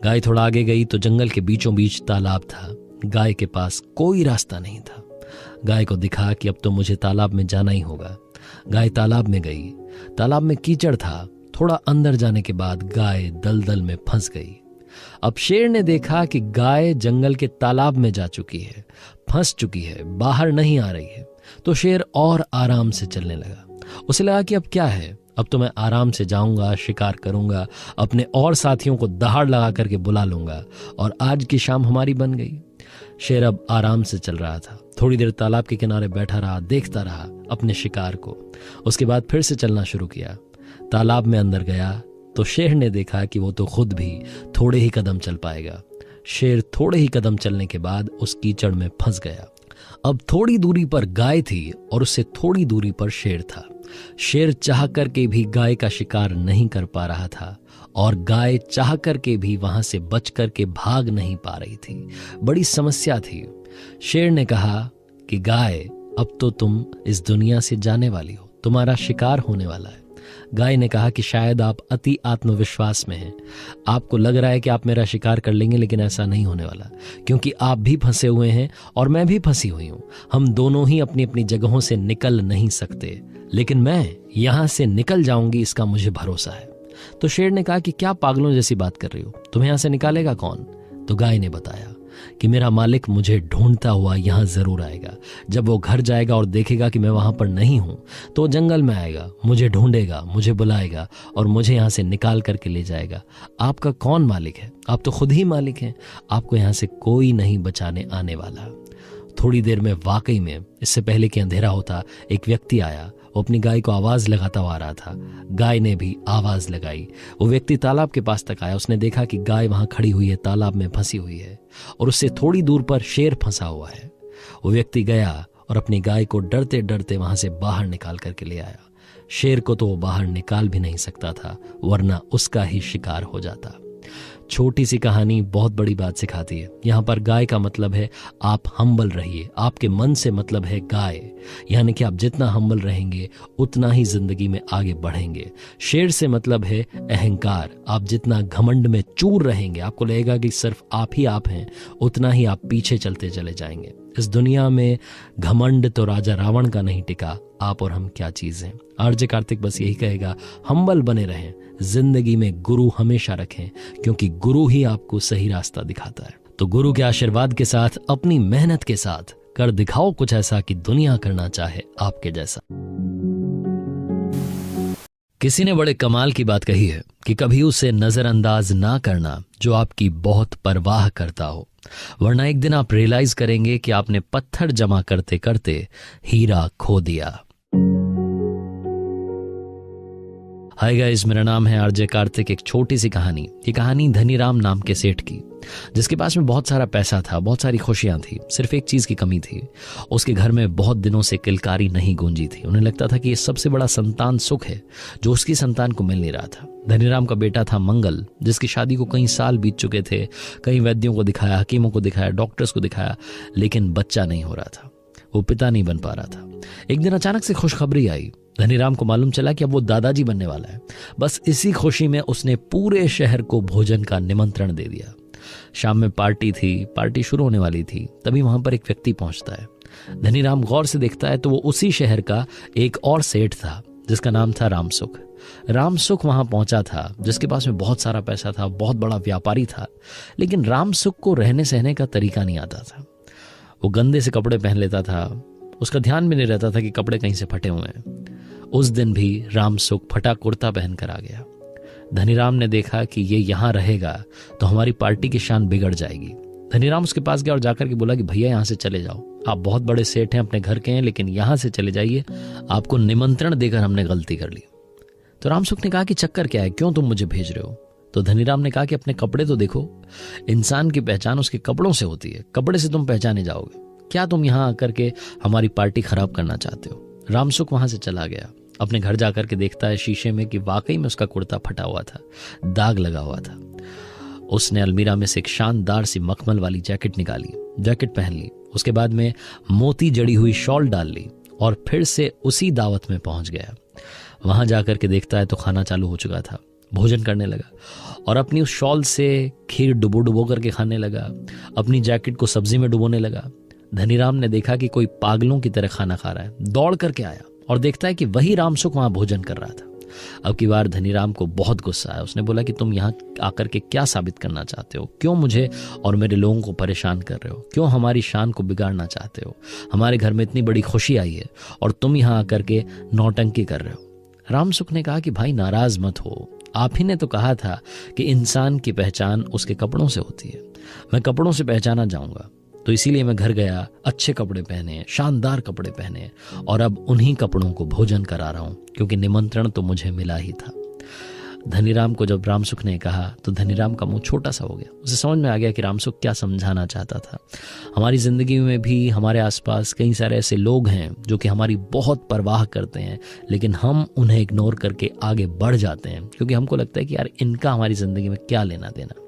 गाय थोड़ा आगे गई तो जंगल के बीचों बीच तालाब था। गाय के पास कोई रास्ता नहीं था। गाय को दिखा कि अब तो मुझे तालाब में जाना ही होगा। गाय तालाब में गई। तालाब में कीचड़ था। थोड़ा अंदर जाने के बाद गाय दलदल में फंस गई। अब शेर ने देखा कि गाय जंगल के तालाब में जा चुकी है, फंस चुकी है, बाहर नहीं आ रही है, तो शेर और आराम से चलने लगा। उसे लगा कि अब क्या है, अब तो मैं आराम से जाऊंगा, शिकार करूंगा, अपने और साथियों को दहाड़ लगा करके बुला लूंगा और आज की शाम हमारी बन गई। शेर अब आराम से चल रहा था। थोड़ी देर तालाब के किनारे बैठा रहा, देखता रहा अपने शिकार को। उसके बाद फिर से चलना शुरू किया। तालाब में अंदर गया तो शेर ने देखा कि वो तो खुद भी थोड़े ही कदम चल पाएगा। शेर थोड़े ही कदम चलने के बाद उस कीचड़ में फंस गया। अब थोड़ी दूरी पर गाय थी और उससे थोड़ी दूरी पर शेर था। शेर चाह करके भी गाय का शिकार नहीं कर पा रहा था और गाय चाह करके भी वहां से बच करके भाग नहीं पा रही थी। बड़ी समस्या थी। शेर ने कहा कि गाय, अब तो तुम इस दुनिया से जाने वाली हो, तुम्हारा शिकार होने वाला है। गाय ने कहा कि शायद आप अति आत्मविश्वास में हैं। आपको लग रहा है कि आप मेरा शिकार कर लेंगे, लेकिन ऐसा नहीं होने वाला, क्योंकि आप भी फंसे हुए हैं और मैं भी फंसी हुई हूं। हम दोनों ही अपनी अपनी जगहों से निकल नहीं सकते, लेकिन मैं यहां से निकल जाऊंगी, इसका मुझे भरोसा है। तो शेर ने कहा कि क्या पागलों जैसी बात कर रही हो, तुम्हें यहां से निकालेगा कौन? तो गाय ने बताया कि मेरा मालिक मुझे ढूंढता हुआ यहां जरूर आएगा। जब वो घर जाएगा और देखेगा कि मैं वहां पर नहीं हूं, तो वो जंगल में आएगा, मुझे ढूंढेगा, मुझे बुलाएगा और मुझे यहां से निकाल करके ले जाएगा। आपका कौन मालिक है? आप तो खुद ही मालिक हैं। आपको यहां से कोई नहीं बचाने आने वाला। थोड़ी देर में वाकई में, इससे पहले कि अंधेरा होता, एक व्यक्ति आया। वो अपनी गाय को आवाज लगाता हुआ आ रहा था। गाय ने भी आवाज लगाई। वो व्यक्ति तालाब के पास तक आया। उसने देखा कि गाय वहां खड़ी हुई है, तालाब में फंसी हुई है और उससे थोड़ी दूर पर शेर फंसा हुआ है। वो व्यक्ति गया और अपनी गाय को डरते डरते वहां से बाहर निकाल करके ले आया। शेर को तो वो बाहर निकाल भी नहीं सकता था, वरना उसका ही शिकार हो जाता। छोटी सी कहानी बहुत बड़ी बात सिखाती है। यहाँ पर गाय का मतलब है आप हम्बल रहिए। आपके मन से मतलब है गाय, यानी कि आप जितना हम्बल रहेंगे उतना ही जिंदगी में आगे बढ़ेंगे। शेर से मतलब है अहंकार। आप जितना घमंड में चूर रहेंगे, आपको लगेगा कि सिर्फ आप ही आप हैं, उतना ही आप पीछे चलते चले जाएंगे। इस दुनिया में घमंड तो राजा रावण का नहीं टिका, आप और हम क्या चीज हैं। आरजे कार्तिक बस यही कहेगा, हम्बल बने रहें, जिंदगी में गुरु हमेशा रखें, क्योंकि गुरु ही आपको सही रास्ता दिखाता है। तो गुरु के आशीर्वाद के साथ, अपनी मेहनत के साथ कर दिखाओ कुछ ऐसा कि दुनिया करना चाहे आपके जैसा। किसी ने बड़े कमाल की बात कही है कि कभी उसे नजरअंदाज ना करना जो आपकी बहुत परवाह करता हो, वरना एक दिन आप रियलाइज करेंगे कि आपने पत्थर जमा करते करते हीरा खो दिया। हाय गाइस, मेरा नाम है आरजे कार्तिक। एक छोटी सी कहानी। ये कहानी धनीराम नाम के सेठ की, जिसके पास में बहुत सारा पैसा था, बहुत सारी खुशियां थी। सिर्फ एक चीज की कमी थी, उसके घर में बहुत दिनों से किलकारी नहीं गूंजी थी। उन्हें लगता था कि ये सबसे बड़ा संतान सुख है जो उसकी संतान को मिल नहीं रहा था। धनीराम का बेटा था मंगल, जिसकी शादी को कई साल बीत चुके थे। कई वैद्यों को दिखाया, हकीमों को दिखाया, डॉक्टर्स को दिखाया, लेकिन बच्चा नहीं हो रहा था। वो पिता नहीं बन पा रहा था। एक दिन अचानक से खुशखबरी आई। धनीराम को मालूम चला कि अब वो दादाजी बनने वाला है। बस इसी खुशी में उसने पूरे शहर को भोजन का निमंत्रण दे दिया। शाम में पार्टी थी, पार्टी शुरू होने वाली थी। तभी वहां पर एक व्यक्ति पहुंचता है। धनीराम गौर से देखता है तो वो उसी शहर का एक और सेठ था, जिसका नाम था रामसुख। रामसुख वहां पहुंचा था, जिसके पास में बहुत सारा पैसा था, बहुत बड़ा व्यापारी था। लेकिन रामसुख को रहने सहने का तरीका नहीं आता था। वो गंदे से कपड़े पहन लेता था। उसका ध्यान भी नहीं रहता था कि कपड़े कहीं से फटे हुए हैं। उस दिन भी रामसुख फटा कुर्ता पहनकर आ गया। धनीराम ने देखा कि ये यहां रहेगा तो हमारी पार्टी की शान बिगड़ जाएगी। धनीराम उसके पास गया और जाकर के बोला कि भैया यहां से चले जाओ, आप बहुत बड़े सेठ हैं, अपने घर के हैं, लेकिन यहां से चले जाइए, आपको निमंत्रण देकर हमने गलती कर ली। तो रामसुख ने कहा कि चक्कर क्या है, क्यों तुम मुझे भेज रहे हो? तो धनीराम ने कहा कि अपने कपड़े तो देखो, इंसान की पहचान उसके कपड़ों से होती है, कपड़े से तुम पहचाने जाओगे। क्या तुम यहां आकर के हमारी पार्टी खराब करना चाहते हो? रामसुख वहां से चला गया। अपने घर जाकर के देखता है शीशे में कि वाकई में उसका कुर्ता फटा हुआ था, दाग लगा हुआ था। उसने अलमीरा में से एक शानदार सी मखमल वाली जैकेट निकाली, जैकेट पहन ली, उसके बाद में मोती जड़ी हुई शॉल डाल ली और फिर से उसी दावत में पहुंच गया। वहां जाकर के देखता है तो खाना चालू हो चुका था। भोजन करने लगा और अपनी उस शॉल से खीर डुबो डुबो करके खाने लगा, अपनी जैकेट को सब्जी में डुबोने लगा। धनीराम ने देखा कि कोई पागलों की तरह खाना खा रहा है, दौड़ करके आया और देखता है कि वही रामसुख वहां भोजन कर रहा था। अब की बार धनीराम को बहुत गुस्सा आया। उसने बोला कि तुम यहाँ आकर के क्या साबित करना चाहते हो? क्यों मुझे और मेरे लोगों को परेशान कर रहे हो? क्यों हमारी शान को बिगाड़ना चाहते हो? हमारे घर में इतनी बड़ी खुशी आई है और तुम यहाँ आकर के नौटंकी कर रहे हो। रामसुख ने कहा कि भाई नाराज मत हो, आप ही ने तो कहा था कि इंसान की पहचान उसके कपड़ों से होती है। मैं कपड़ों से पहचाना जाऊंगा, तो इसीलिए मैं घर गया, अच्छे कपड़े पहने, शानदार कपड़े पहने और अब उन्हीं कपड़ों को भोजन करा रहा हूं, क्योंकि निमंत्रण तो मुझे मिला ही था। धनीराम को जब रामसुख ने कहा तो धनीराम का मुंह छोटा सा हो गया। उसे समझ में आ गया कि रामसुख क्या समझाना चाहता था। हमारी जिंदगी में भी हमारे आसपास कई सारे ऐसे लोग हैं जो कि हमारी बहुत परवाह करते हैं, लेकिन हम उन्हें इग्नोर करके आगे बढ़ जाते हैं, क्योंकि हमको लगता है कि यार इनका हमारी जिंदगी में क्या लेना देना।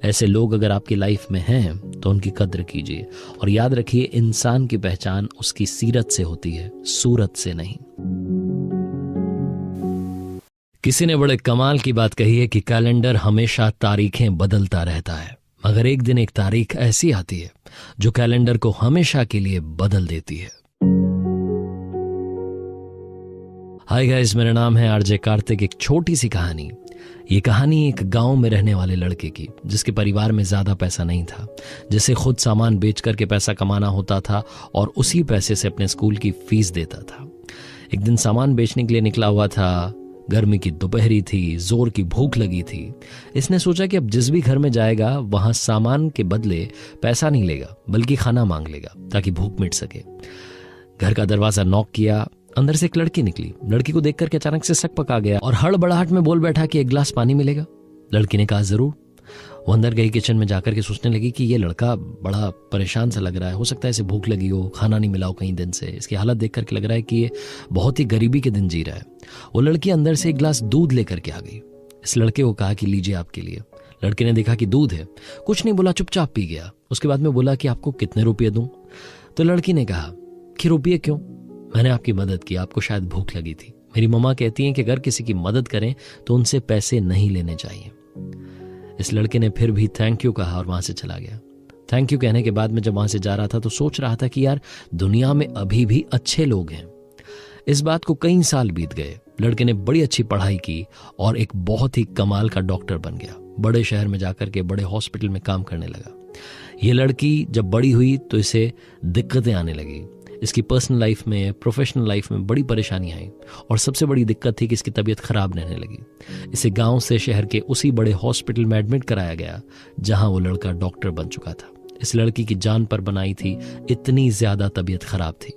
ऐसे लोग अगर आपकी लाइफ में हैं तो उनकी कद्र कीजिए और याद रखिए, इंसान की पहचान उसकी सीरत से होती है, सूरत से नहीं। किसी ने बड़े कमाल की बात कही है कि कैलेंडर हमेशा तारीखें बदलता रहता है, मगर एक दिन एक तारीख ऐसी आती है जो कैलेंडर को हमेशा के लिए बदल देती है। हाय गाइस, मेरा नाम है आरजे कार्तिक। एक छोटी सी कहानी। ये कहानी एक गांव में रहने वाले लड़के की, जिसके परिवार में ज्यादा पैसा नहीं था, जिसे खुद सामान बेच करके पैसा कमाना होता था और उसी पैसे से अपने स्कूल की फीस देता था। एक दिन सामान बेचने के लिए निकला हुआ था। गर्मी की दोपहरी थी, जोर की भूख लगी थी। इसने सोचा कि अब जिस भी घर में जाएगा वहां सामान के बदले पैसा नहीं लेगा, बल्कि खाना मांग लेगा ताकि भूख मिट सके। घर का दरवाजा नॉक किया। अंदर से एक लड़की निकली। लड़की को देखकर के अचानक से शक पका गया और हड़बड़ाहट में बोल बैठा कि एक गिलास पानी मिलेगा। लड़की ने कहा जरूर। वो अंदर गई, किचन में जाकर के सोचने लगी कि ये लड़का बड़ा परेशान सा लग रहा है, हो सकता है इसे भूख लगी हो, खाना नहीं मिला हो कई दिन से। इसकी हालत देख करके लग रहा है कि ये बहुत ही गरीबी के दिन जी रहा है। वो लड़की अंदर से एक गिलास दूध लेकर के आ गई। इस लड़के को कहा कि लीजिए आपके लिए। लड़के ने देखा कि दूध है, कुछ नहीं बोला, चुपचाप पी गया। उसके बाद में बोला कि आपको कितने रुपये दूं? तो लड़की ने कहा कि रुपये क्यों, मैंने आपकी मदद की, आपको शायद भूख लगी थी। मेरी मम्मा कहती हैं कि अगर किसी की मदद करें तो उनसे पैसे नहीं लेने चाहिए। इस लड़के ने फिर भी थैंक यू कहा और वहां से चला गया। थैंक यू कहने के बाद में जब वहां से जा रहा था तो सोच रहा था कि यार दुनिया में अभी भी अच्छे लोग हैं। इस बात को कई साल बीत गए। लड़के ने बड़ी अच्छी पढ़ाई की और एक बहुत ही कमाल का डॉक्टर बन गया। बड़े शहर में जाकर के बड़े हॉस्पिटल में काम करने लगा। ये लड़की जब बड़ी हुई तो इसे दिक्कतें आने लगी। इसकी पर्सनल लाइफ में, प्रोफेशनल लाइफ में बड़ी परेशानी आई और सबसे बड़ी दिक्कत थी कि इसकी तबीयत खराब रहने लगी। इसे गांव से शहर के उसी बड़े हॉस्पिटल में एडमिट कराया गया जहां वो लड़का डॉक्टर बन चुका था। इस लड़की की जान पर बनाई थी, इतनी ज्यादा तबीयत खराब थी।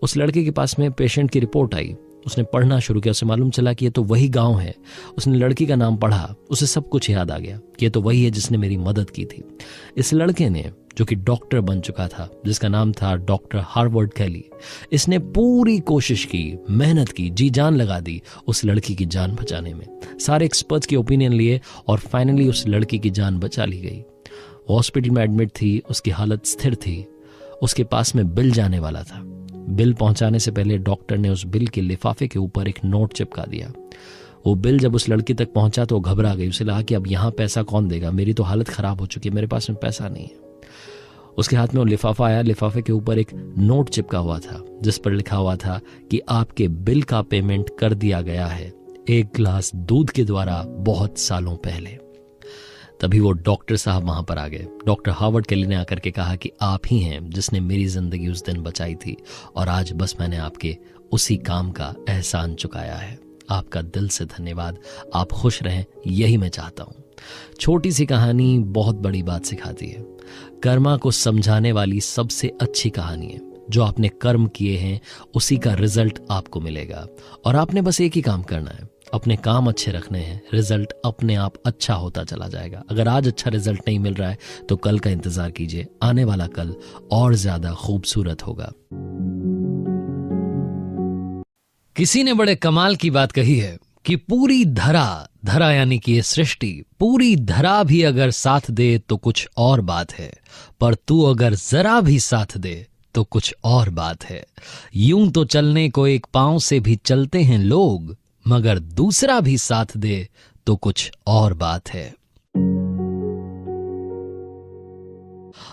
उस लड़के के पास में पेशेंट की रिपोर्ट आई। उसने पढ़ना शुरू किया। उसे मालूम चला कि ये तो वही गांव है। उसने लड़की का नाम पढ़ा। उसे सब कुछ याद आ गया कि ये तो वही है जिसने मेरी मदद की थी। इस लड़के ने, जो कि डॉक्टर बन चुका था, जिसका नाम था डॉक्टर हार्वर्ड कैली, इसने पूरी कोशिश की, मेहनत की, जी जान लगा दी उस लड़की की जान बचाने में। सारे एक्सपर्ट्स की ओपिनियन लिए और फाइनली उस लड़की की जान बचा ली गई। हॉस्पिटल में एडमिट थी, उसकी हालत स्थिर थी। उसके पास में बिल जाने वाला था। बिल पहुंचाने से पहले डॉक्टर ने उस बिल के लिफाफे के ऊपर एक नोट चिपका दिया। वो बिल जब उस लड़की तक पहुंचा तो वो घबरा गई। उसे लगा कि अब यहाँ पैसा कौन देगा, मेरी तो हालत खराब हो चुकी है, मेरे पास में पैसा नहीं है। उसके हाथ में वो लिफाफा आया। लिफाफे के ऊपर एक नोट चिपका हुआ था जिस पर लिखा हुआ था कि आपके बिल का पेमेंट कर दिया गया है, एक गिलास दूध के द्वारा बहुत सालों पहले। तभी वो डॉक्टर साहब वहां पर आ गए। डॉक्टर हार्वर्ड कैली ने आकर के कहा कि आप ही हैं जिसने मेरी जिंदगी उस दिन बचाई थी और आज बस मैंने आपके उसी काम का एहसान चुकाया है। आपका दिल से धन्यवाद। आप खुश रहें, यही मैं चाहता हूं। छोटी सी कहानी बहुत बड़ी बात सिखाती है। कर्मा को समझाने वाली सबसे अच्छी कहानी है। जो आपने कर्म किए हैं उसी का रिजल्ट आपको मिलेगा और आपने बस एक ही काम करना है, अपने काम अच्छे रखने हैं। रिजल्ट अपने आप अच्छा होता चला जाएगा। अगर आज अच्छा रिजल्ट नहीं मिल रहा है तो कल का इंतजार कीजिए, आने वाला कल और ज्यादा खूबसूरत होगा। किसी ने बड़े कमाल की बात कही है कि पूरी धरा यानी कि ये सृष्टि, पूरी धरा भी अगर साथ दे तो कुछ और बात है, पर तू अगर जरा भी साथ दे तो कुछ और बात है। यूं तो चलने को एक पांव से भी चलते हैं लोग, मगर दूसरा भी साथ दे तो कुछ और बात है।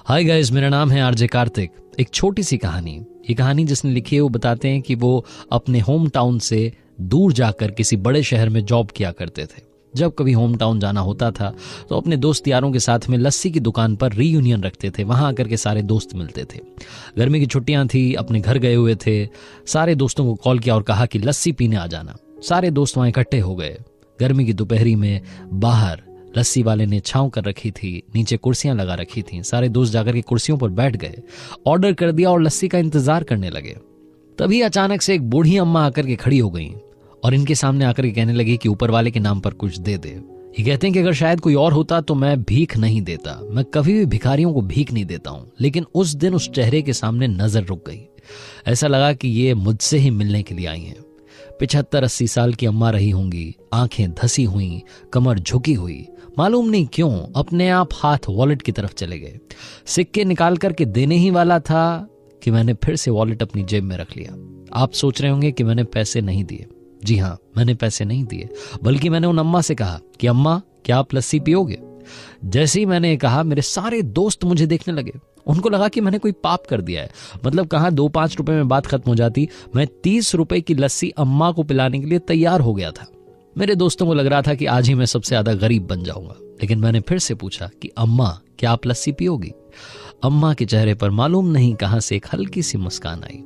हाय गाइस, मेरा नाम है आरजे कार्तिक। एक छोटी सी कहानी, ये कहानी जिसने लिखी है वो बताते हैं कि वो अपने होम टाउन से दूर जाकर किसी बड़े शहर में जॉब किया करते थे। जब कभी होम टाउन जाना होता था तो अपने दोस्त यारों के साथ में लस्सी की दुकान पर रीयूनियन रखते थे। वहां आकर के सारे दोस्त मिलते थे। गर्मी की छुट्टियां थी, अपने घर गए हुए थे। सारे दोस्तों को कॉल किया और कहा कि लस्सी पीने आ जाना। सारे दोस्त वहां इकट्ठे हो गए। गर्मी की दोपहरी में बाहर लस्सी वाले ने छांव कर रखी थी, नीचे कुर्सियां लगा रखी थी। सारे दोस्त जाकर के कुर्सियों पर बैठ गए, ऑर्डर कर दिया और लस्सी का इंतजार करने लगे। तभी अचानक से एक बूढ़ी अम्मा आकर के खड़ी हो गई और इनके सामने आकर के कहने लगी कि ऊपर वाले के नाम पर कुछ दे दे। ये कहते हैं कि अगर शायद कोई और होता तो मैं भीख नहीं देता, मैं कभी भी भिखारियों को भीख नहीं देता हूं, लेकिन उस दिन उस चेहरे के सामने नजर रुक गई। ऐसा लगा कि ये मुझसे ही मिलने के लिए आई हैं। 75-80 साल की अम्मा रही होंगी, आंखें धसी हुई, कमर झुकी हुई। मालूम नहीं क्यों अपने आप हाथ वॉलेट की तरफ चले गए। सिक्के निकाल करके देने ही वाला था कि मैंने फिर से वॉलेट अपनी जेब में रख लिया। आप सोच रहे होंगे कि मैंने पैसे नहीं दिए। जी हाँ, मैंने पैसे नहीं दिए, बल्कि मैंने उन अम्मा से कहा कि अम्मा, क्या आप लस्सी पियोगे? जैसे ही मैंने कहा, मेरे सारे दोस्त मुझे देखने लगे। उनको लगा कि मैंने कोई पाप कर दिया है। मतलब कहाँ 2-5 रुपए में बात खत्म हो जाती, मैं 30 रुपए की लस्सी अम्मा को पिलाने के लिए तैयार हो गया था। मेरे दोस्तों को लग रहा था कि आज ही मैं सबसे ज्यादा गरीब बन जाऊंगा, लेकिन मैंने फिर से पूछा कि अम्मा, क्या आप लस्सी पियोगी? अम्मा के चेहरे पर मालूम नहीं कहां से एक हल्की सी मुस्कान आई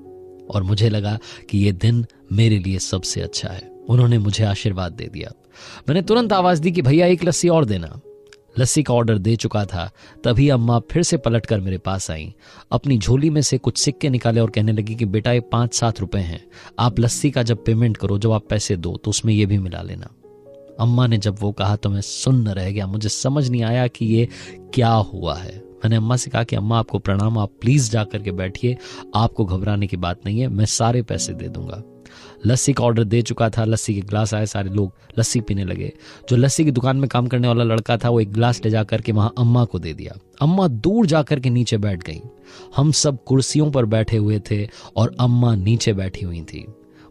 और मुझे लगा कि ये दिन मेरे लिए सबसे अच्छा है। उन्होंने मुझे आशीर्वाद दे दिया। मैंने तुरंत आवाज दी कि भैया एक लस्सी और देना। लस्सी का ऑर्डर दे चुका था, तभी अम्मा फिर से पलटकर मेरे पास आई। अपनी झोली में से कुछ सिक्के निकाले और कहने लगी कि बेटा, ये 5-7 रुपए हैं, आप लस्सी का जब पेमेंट करो, जब आप पैसे दो तो उसमें ये भी मिला लेना। अम्मा ने जब वो कहा तो मैं सुन्न रह गया। मुझे समझ नहीं आया कि ये क्या हुआ है। मैंने अम्मा से कहा कि अम्मा, आपको प्रणाम, आप प्लीज जाकर के बैठिए, आपको घबराने की बात नहीं है, मैं सारे पैसे दे दूंगा। लस्सी का ऑर्डर दे चुका था, लस्सी के गिलास आए, सारे लोग लस्सी पीने लगे। जो लस्सी की दुकान में काम करने वाला लड़का था वो एक गिलास ले जाकर के वहां अम्मा को दे दिया। अम्मा दूर जाकर के नीचे बैठ गई। हम सब कुर्सियों पर बैठे हुए थे और अम्मा नीचे बैठी हुई थी।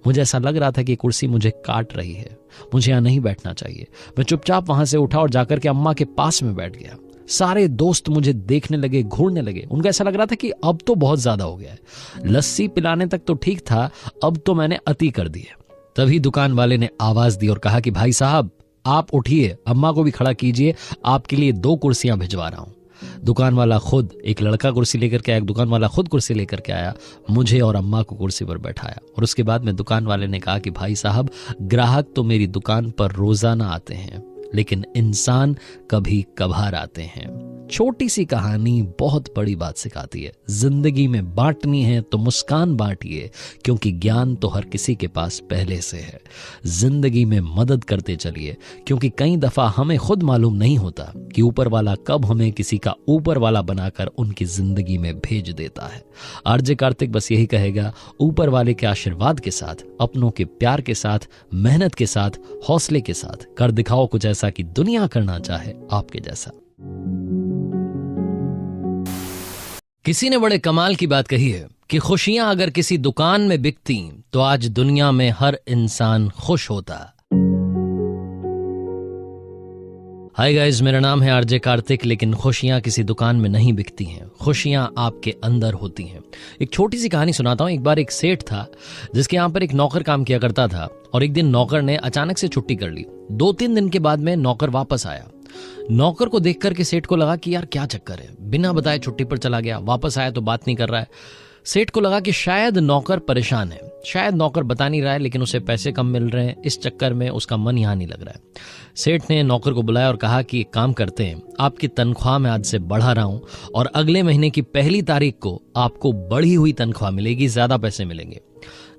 मुझे ऐसा लग रहा था कि कुर्सी मुझे काट रही है, मुझे यहाँ नहीं बैठना चाहिए। मैं चुपचाप वहां से उठा और जाकर के अम्मा के पास में बैठ गया। सारे दोस्त मुझे देखने लगे, घूरने लगे। उनको ऐसा लग रहा था कि अब तो बहुत ज्यादा हो गया है। लस्सी पिलाने तक तो ठीक था, अब तो मैंने अति कर दी है। तभी दुकान वाले ने आवाज दी और कहा कि भाई साहब, आप उठिए, अम्मा को भी खड़ा कीजिए, आपके लिए 2 कुर्सियां भिजवा रहा हूं। दुकान वाला खुद, एक लड़का कुर्सी लेकर के आया, दुकान वाला खुद कुर्सी लेकर के आया, मुझे और अम्मा को कुर्सी पर बैठाया। और उसके बाद में दुकान वाले ने कहा कि भाई साहब, ग्राहक तो मेरी दुकान पर रोजाना आते हैं, लेकिन इंसान कभी कभार आते हैं। छोटी सी कहानी बहुत बड़ी बात सिखाती है। जिंदगी में बांटनी है तो मुस्कान बांटिए, क्योंकि ज्ञान तो हर किसी के पास पहले से है। जिंदगी में मदद करते चलिए, क्योंकि कई दफा हमें खुद मालूम नहीं होता कि ऊपर वाला कब हमें किसी का ऊपर वाला बनाकर उनकी जिंदगी में भेज देता है। आरजे कार्तिक बस यही कहेगा, ऊपर वाले के आशीर्वाद के साथ, अपनों के प्यार के साथ, मेहनत के साथ, हौसले के साथ कर दिखाओ कुछ ऐसा कि दुनिया करना चाहे आपके जैसा। किसी ने बड़े कमाल की बात कही है कि खुशियां अगर किसी दुकान में बिकती तो आज दुनिया में हर इंसान खुश होता। हाय गाइस, मेरा नाम है आरजे कार्तिक, लेकिन खुशियां किसी दुकान में नहीं बिकती हैं, खुशियां आपके अंदर होती हैं। एक छोटी सी कहानी सुनाता हूं। एक बार एक सेठ था जिसके यहां पर एक नौकर काम किया करता था, और एक दिन नौकर ने अचानक से छुट्टी कर ली। 2-3 दिन के बाद में नौकर वापस आया। नौकर को देख करके सेठ को लगा कि यार क्या चक्कर है, बिना बताए छुट्टी पर चला गया, वापस आया तो बात नहीं कर रहा है। सेठ को लगा कि शायद नौकर परेशान है, शायद नौकर बता नहीं रहा है, लेकिन उसे पैसे कम मिल रहे हैं, इस चक्कर में उसका मन यहां नहीं लग रहा है। सेठ ने नौकर को बुलाया और कहा कि एक काम करते हैं, आपकी तनख्वाह मैं आज से बढ़ा रहा हूं और अगले महीने की 1 तारीख को आपको बढ़ी हुई तनख्वाह मिलेगी, ज्यादा पैसे मिलेंगे।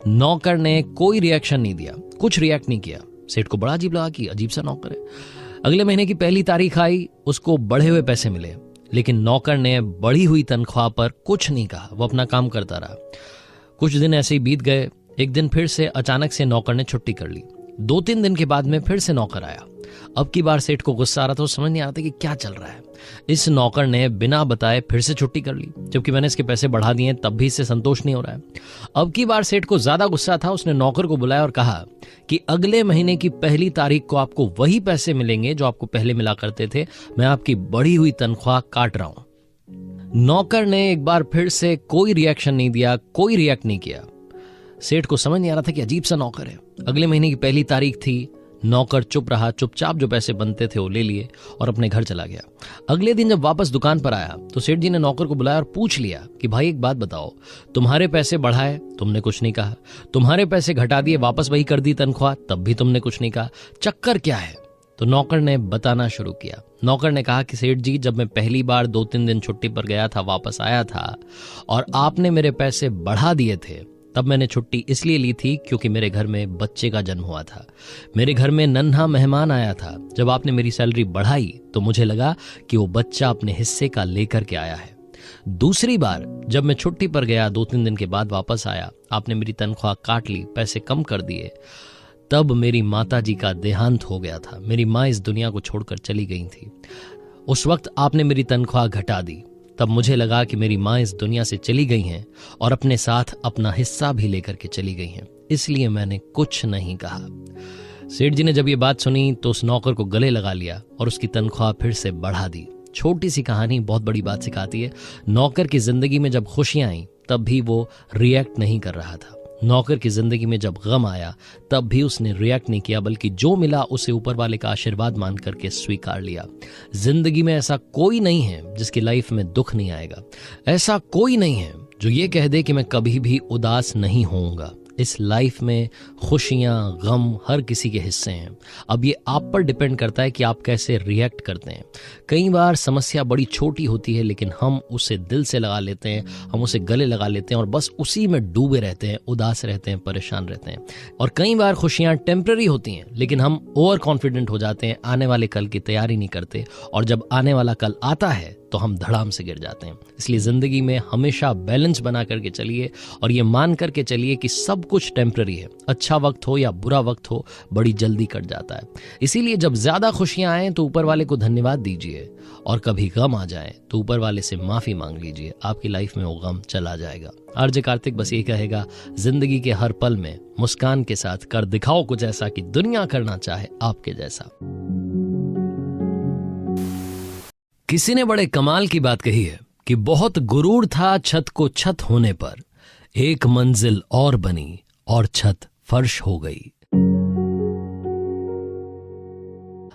नौकर ने कोई रिएक्शन नहीं दिया, कुछ रिएक्ट नहीं किया। सेठ को बड़ा अजीब लगा कि अजीब सा नौकर है। अगले महीने की 1 तारीख आई, उसको बढ़े हुए पैसे मिले, लेकिन नौकर ने बढ़ी हुई तनख्वाह पर कुछ नहीं कहा, वो अपना काम करता रहा। कुछ दिन ऐसे ही बीत गए। एक दिन फिर से अचानक से नौकर ने छुट्टी कर ली। 2-3 दिन के बाद में फिर से नौकर आया। अब की बार सेठ को गुस्सा आ रहा था, समझ नहीं आ रहा था कि क्या चल रहा है। इस नौकर ने बिना बताए फिर से छुट्टी कर ली, जबकि मैंने इसके पैसे बढ़ा दिए, तब भी इससे संतोष नहीं हो रहा है। अब की बार सेठ को ज्यादा गुस्सा था। उसने नौकर को बुलाया और कहा कि अगले महीने की 1 तारीख को आपको वही पैसे मिलेंगे जो आपको पहले मिला करते थे। मैं आपकी बढ़ी हुई तनख्वाह काट रहा हूं। नौकर ने एक बार फिर से कोई रिएक्शन नहीं दिया, कोई रिएक्ट नहीं किया। सेठ को समझ नहीं आ रहा था कि अजीब सा नौकर है। अगले महीने की 1 तारीख थी। नौकर चुप रहा, चुपचाप जो पैसे बनते थे वो ले लिए और अपने घर चला गया। अगले दिन जब वापस दुकान पर आया तो सेठ जी ने नौकर को बुलाया और पूछ लिया कि भाई एक बात बताओ, तुम्हारे पैसे बढ़ाए तुमने कुछ नहीं कहा, तुम्हारे पैसे घटा दिए वापस वही कर दी तनख्वाह, तब भी तुमने कुछ नहीं कहा, चक्कर क्या है? तो नौकर ने बताना शुरू किया। नौकर ने कहा कि सेठ जी, जब मैं पहली बार 2-3 दिन छुट्टी पर गया था, वापस आया था और आपने मेरे पैसे बढ़ा दिए थे, तब मैंने छुट्टी इसलिए ली थी क्योंकि मेरे घर में बच्चे का जन्म हुआ था। मेरे घर में नन्हा मेहमान आया था। जब आपने मेरी सैलरी बढ़ाई तो मुझे लगा कि वो बच्चा अपने हिस्से का लेकर के आया है। दूसरी बार जब मैं छुट्टी पर गया, 2-3 दिन के बाद वापस आया, आपने मेरी तनख्वाह काट ली, पैसे कम कर दिए। तब मेरी माताजी का देहांत हो गया था। मेरी माँ इस दुनिया को छोड़कर चली गई थी। उस वक्त आपने मेरी तनख्वाह घटा दी। तब मुझे लगा कि मेरी माँ इस दुनिया से चली गई हैं और अपने साथ अपना हिस्सा भी लेकर के चली गई हैं, इसलिए मैंने कुछ नहीं कहा। सेठ जी ने जब ये बात सुनी तो उस नौकर को गले लगा लिया और उसकी तनख्वाह फिर से बढ़ा दी। छोटी सी कहानी बहुत बड़ी बात सिखाती है। नौकर की जिंदगी में जब खुशियां आई तब भी वो रिएक्ट नहीं कर रहा था। नौकर की जिंदगी में जब गम आया तब भी उसने रिएक्ट नहीं किया, बल्कि जो मिला उसे ऊपर वाले का आशीर्वाद मान करके स्वीकार लिया। जिंदगी में ऐसा कोई नहीं है जिसकी लाइफ में दुख नहीं आएगा। ऐसा कोई नहीं है जो ये कह दे कि मैं कभी भी उदास नहीं होऊंगा। इस लाइफ में खुशियां, गम हर किसी के हिस्से हैं। अब ये आप पर डिपेंड करता है कि आप कैसे रिएक्ट करते हैं। कई बार समस्या बड़ी छोटी होती है लेकिन हम उसे दिल से लगा लेते हैं, हम उसे गले लगा लेते हैं और बस उसी में डूबे रहते हैं, उदास रहते हैं, परेशान रहते हैं। और कई बार खुशियां टेम्पररी होती हैं लेकिन हम ओवर कॉन्फिडेंट हो जाते हैं, आने वाले कल की तैयारी नहीं करते और जब आने वाला कल आता है तो हम धड़ाम से गिर जाते हैं। इसलिए जिंदगी में हमेशा बैलेंस बना करके चलिए और ये मान करके चलिए कि सब कुछ टेम्पररी है। अच्छा वक्त हो या बुरा वक्त हो, बड़ी जल्दी कट जाता है। इसीलिए जब ज्यादा खुशियां आए तो ऊपर वाले को धन्यवाद दीजिए और कभी गम आ जाए तो ऊपर वाले से माफी मांग लीजिए। आपकी लाइफ में वो गम चला जाएगा। आरजे कार्तिक बस यही कहेगा, जिंदगी के हर पल में मुस्कान के साथ कर दिखाओ कुछ ऐसा कि दुनिया करना चाहे आपके जैसा। किसी ने बड़े कमाल की बात कही है कि बहुत गुरूर था छत को छत होने पर, एक मंजिल और बनी और छत फर्श हो गई।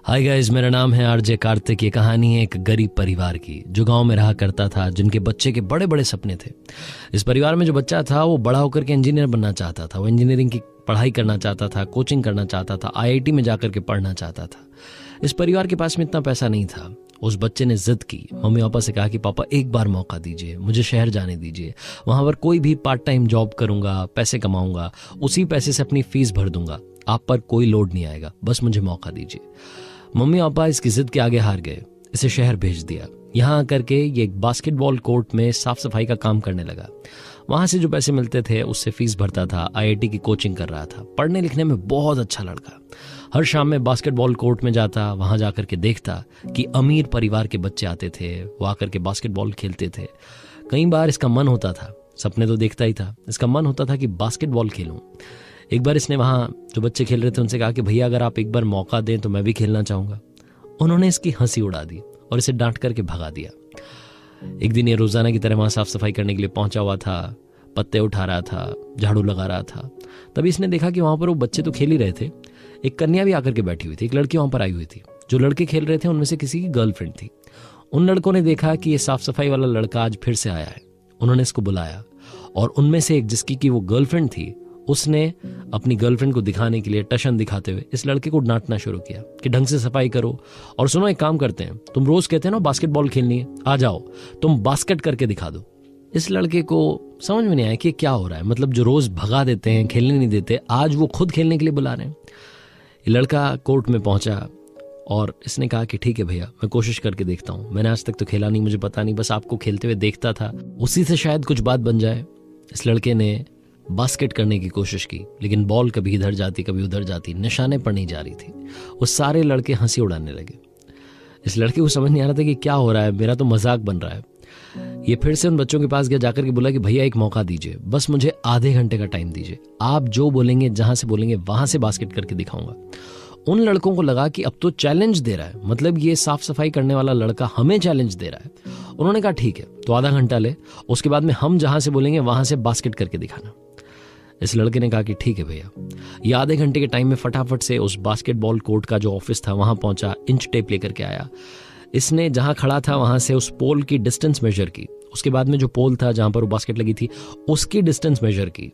हाय गाइस, मेरा नाम है आरजे कार्तिक। ये कहानी है एक गरीब परिवार की जो गांव में रहा करता था, जिनके बच्चे के बड़े बड़े सपने थे। इस परिवार में जो बच्चा था वो बड़ा होकर के इंजीनियर बनना चाहता था। वो इंजीनियरिंग की पढ़ाई करना चाहता था, कोचिंग करना चाहता था, IIT में जाकर के पढ़ना चाहता था। इस परिवार के पास में इतना पैसा नहीं था। उस बच्चे ने जिद की, मम्मी पापा से कहा कि पापा एक बार मौका दीजिए, मुझे शहर जाने दीजिए, वहां पर कोई भी पार्ट टाइम जॉब करूंगा, पैसे कमाऊंगा, उसी पैसे से अपनी फीस भर दूंगा, आप पर कोई लोड नहीं आएगा, बस मुझे मौका दीजिए। मम्मी पापा इसकी जिद के आगे हार गए, इसे शहर भेज दिया। यहाँ आकर के ये एक बास्केटबॉल कोर्ट में साफ सफाई का काम करने लगा। वहां से जो पैसे मिलते थे उससे फीस भरता था, IIT की कोचिंग कर रहा था। पढ़ने लिखने में बहुत अच्छा लड़का। हर शाम में बास्केटबॉल कोर्ट में जाता, वहां जाकर के देखता कि अमीर परिवार के बच्चे आते थे, वो आकर के बास्केटबॉल खेलते थे। कई बार इसका मन होता था, सपने तो देखता ही था, इसका मन होता था कि बास्केटबॉल खेलूं। एक बार इसने वहां जो बच्चे खेल रहे थे उनसे कहा कि भैया अगर आप एक बार मौका दें तो मैं भी खेलना चाहूंगा। उन्होंने इसकी हंसी उड़ा दी और इसे डांट करके भगा दिया। एक दिन ये रोजाना की तरह वहां साफ सफाई करने के लिए पहुंचा हुआ था, पत्ते उठा रहा था, झाड़ू लगा रहा था। तभी इसने देखा कि वहां पर वो बच्चे तो खेल ही रहे थे, एक कन्या भी आकर के बैठी हुई थी, एक लड़की वहां पर आई हुई थी। जो लड़के खेल रहे थे उनमें से किसी की गर्लफ्रेंड थी। उन लड़कों ने देखा कि ये साफ सफाई वाला लड़का आज फिर से आया है। उन्होंने इसको बुलाया और उनमें से एक, जिसकी की वो गर्लफ्रेंड थी, उसने अपनी गर्लफ्रेंड को दिखाने के लिए टशन दिखाते हुए इस लड़के को डांटना शुरू किया कि ढंग से सफाई करो, और सुनो एक काम करते हैं, तुम रोज कहते हैं ना बास्केटबॉल खेलनी है, आ जाओ तुम बास्केट करके दिखा दो। इस लड़के को समझ में नहीं आया कि क्या हो रहा है। मतलब जो रोज भगा देते हैं, खेलने नहीं देते, आज वो खुद खेलने के लिए बुला रहे हैं। ये लड़का कोर्ट में पहुंचा और इसने कहा कि ठीक है भैया, मैं कोशिश करके देखता हूँ, मैंने आज तक तो खेला नहीं, मुझे पता नहीं, बस आपको खेलते हुए देखता था, उसी से शायद कुछ बात बन जाए। इस लड़के ने बास्केट करने की कोशिश की, लेकिन बॉल कभी इधर जाती कभी उधर जाती, निशाने पर नहीं जा रही थी। वो सारे लड़के हंसी उड़ाने लगे। इस लड़के को समझ नहीं आ रहा था कि क्या हो रहा है, मेरा तो मजाक बन रहा है। ये फिर से उन बच्चों के पास गया, जाकर के बोला कि भैया एक मौका दीजिए, बस मुझे आधे घंटे का टाइम दीजिए, आप जो बोलेंगे जहां से बोलेंगे वहां से बास्केट करके दिखाऊंगा। उन लड़कों को लगा कि अब तो चैलेंज दे रहा है, मतलब ये साफ सफाई करने वाला लड़का हमें चैलेंज दे रहा है। उन्होंने कहा ठीक है, तो आधा घंटा ले, उसके बाद में हम जहां से बोलेंगे वहां से बास्केट करके दिखाना। इस लड़के ने कहा कि ठीक है भैया। ये आधे घंटे के टाइम में फटाफट से उस बास्केटबॉल कोर्ट का जो ऑफिस था वहां पहुंचा, इंच टेप लेकर के आया। इसने जहां खड़ा था वहां से उस पोल की डिस्टेंस मेजर की, उसके बाद में जो पोल था जहां पर वो बास्केट लगी थी उसकी डिस्टेंस मेजर की।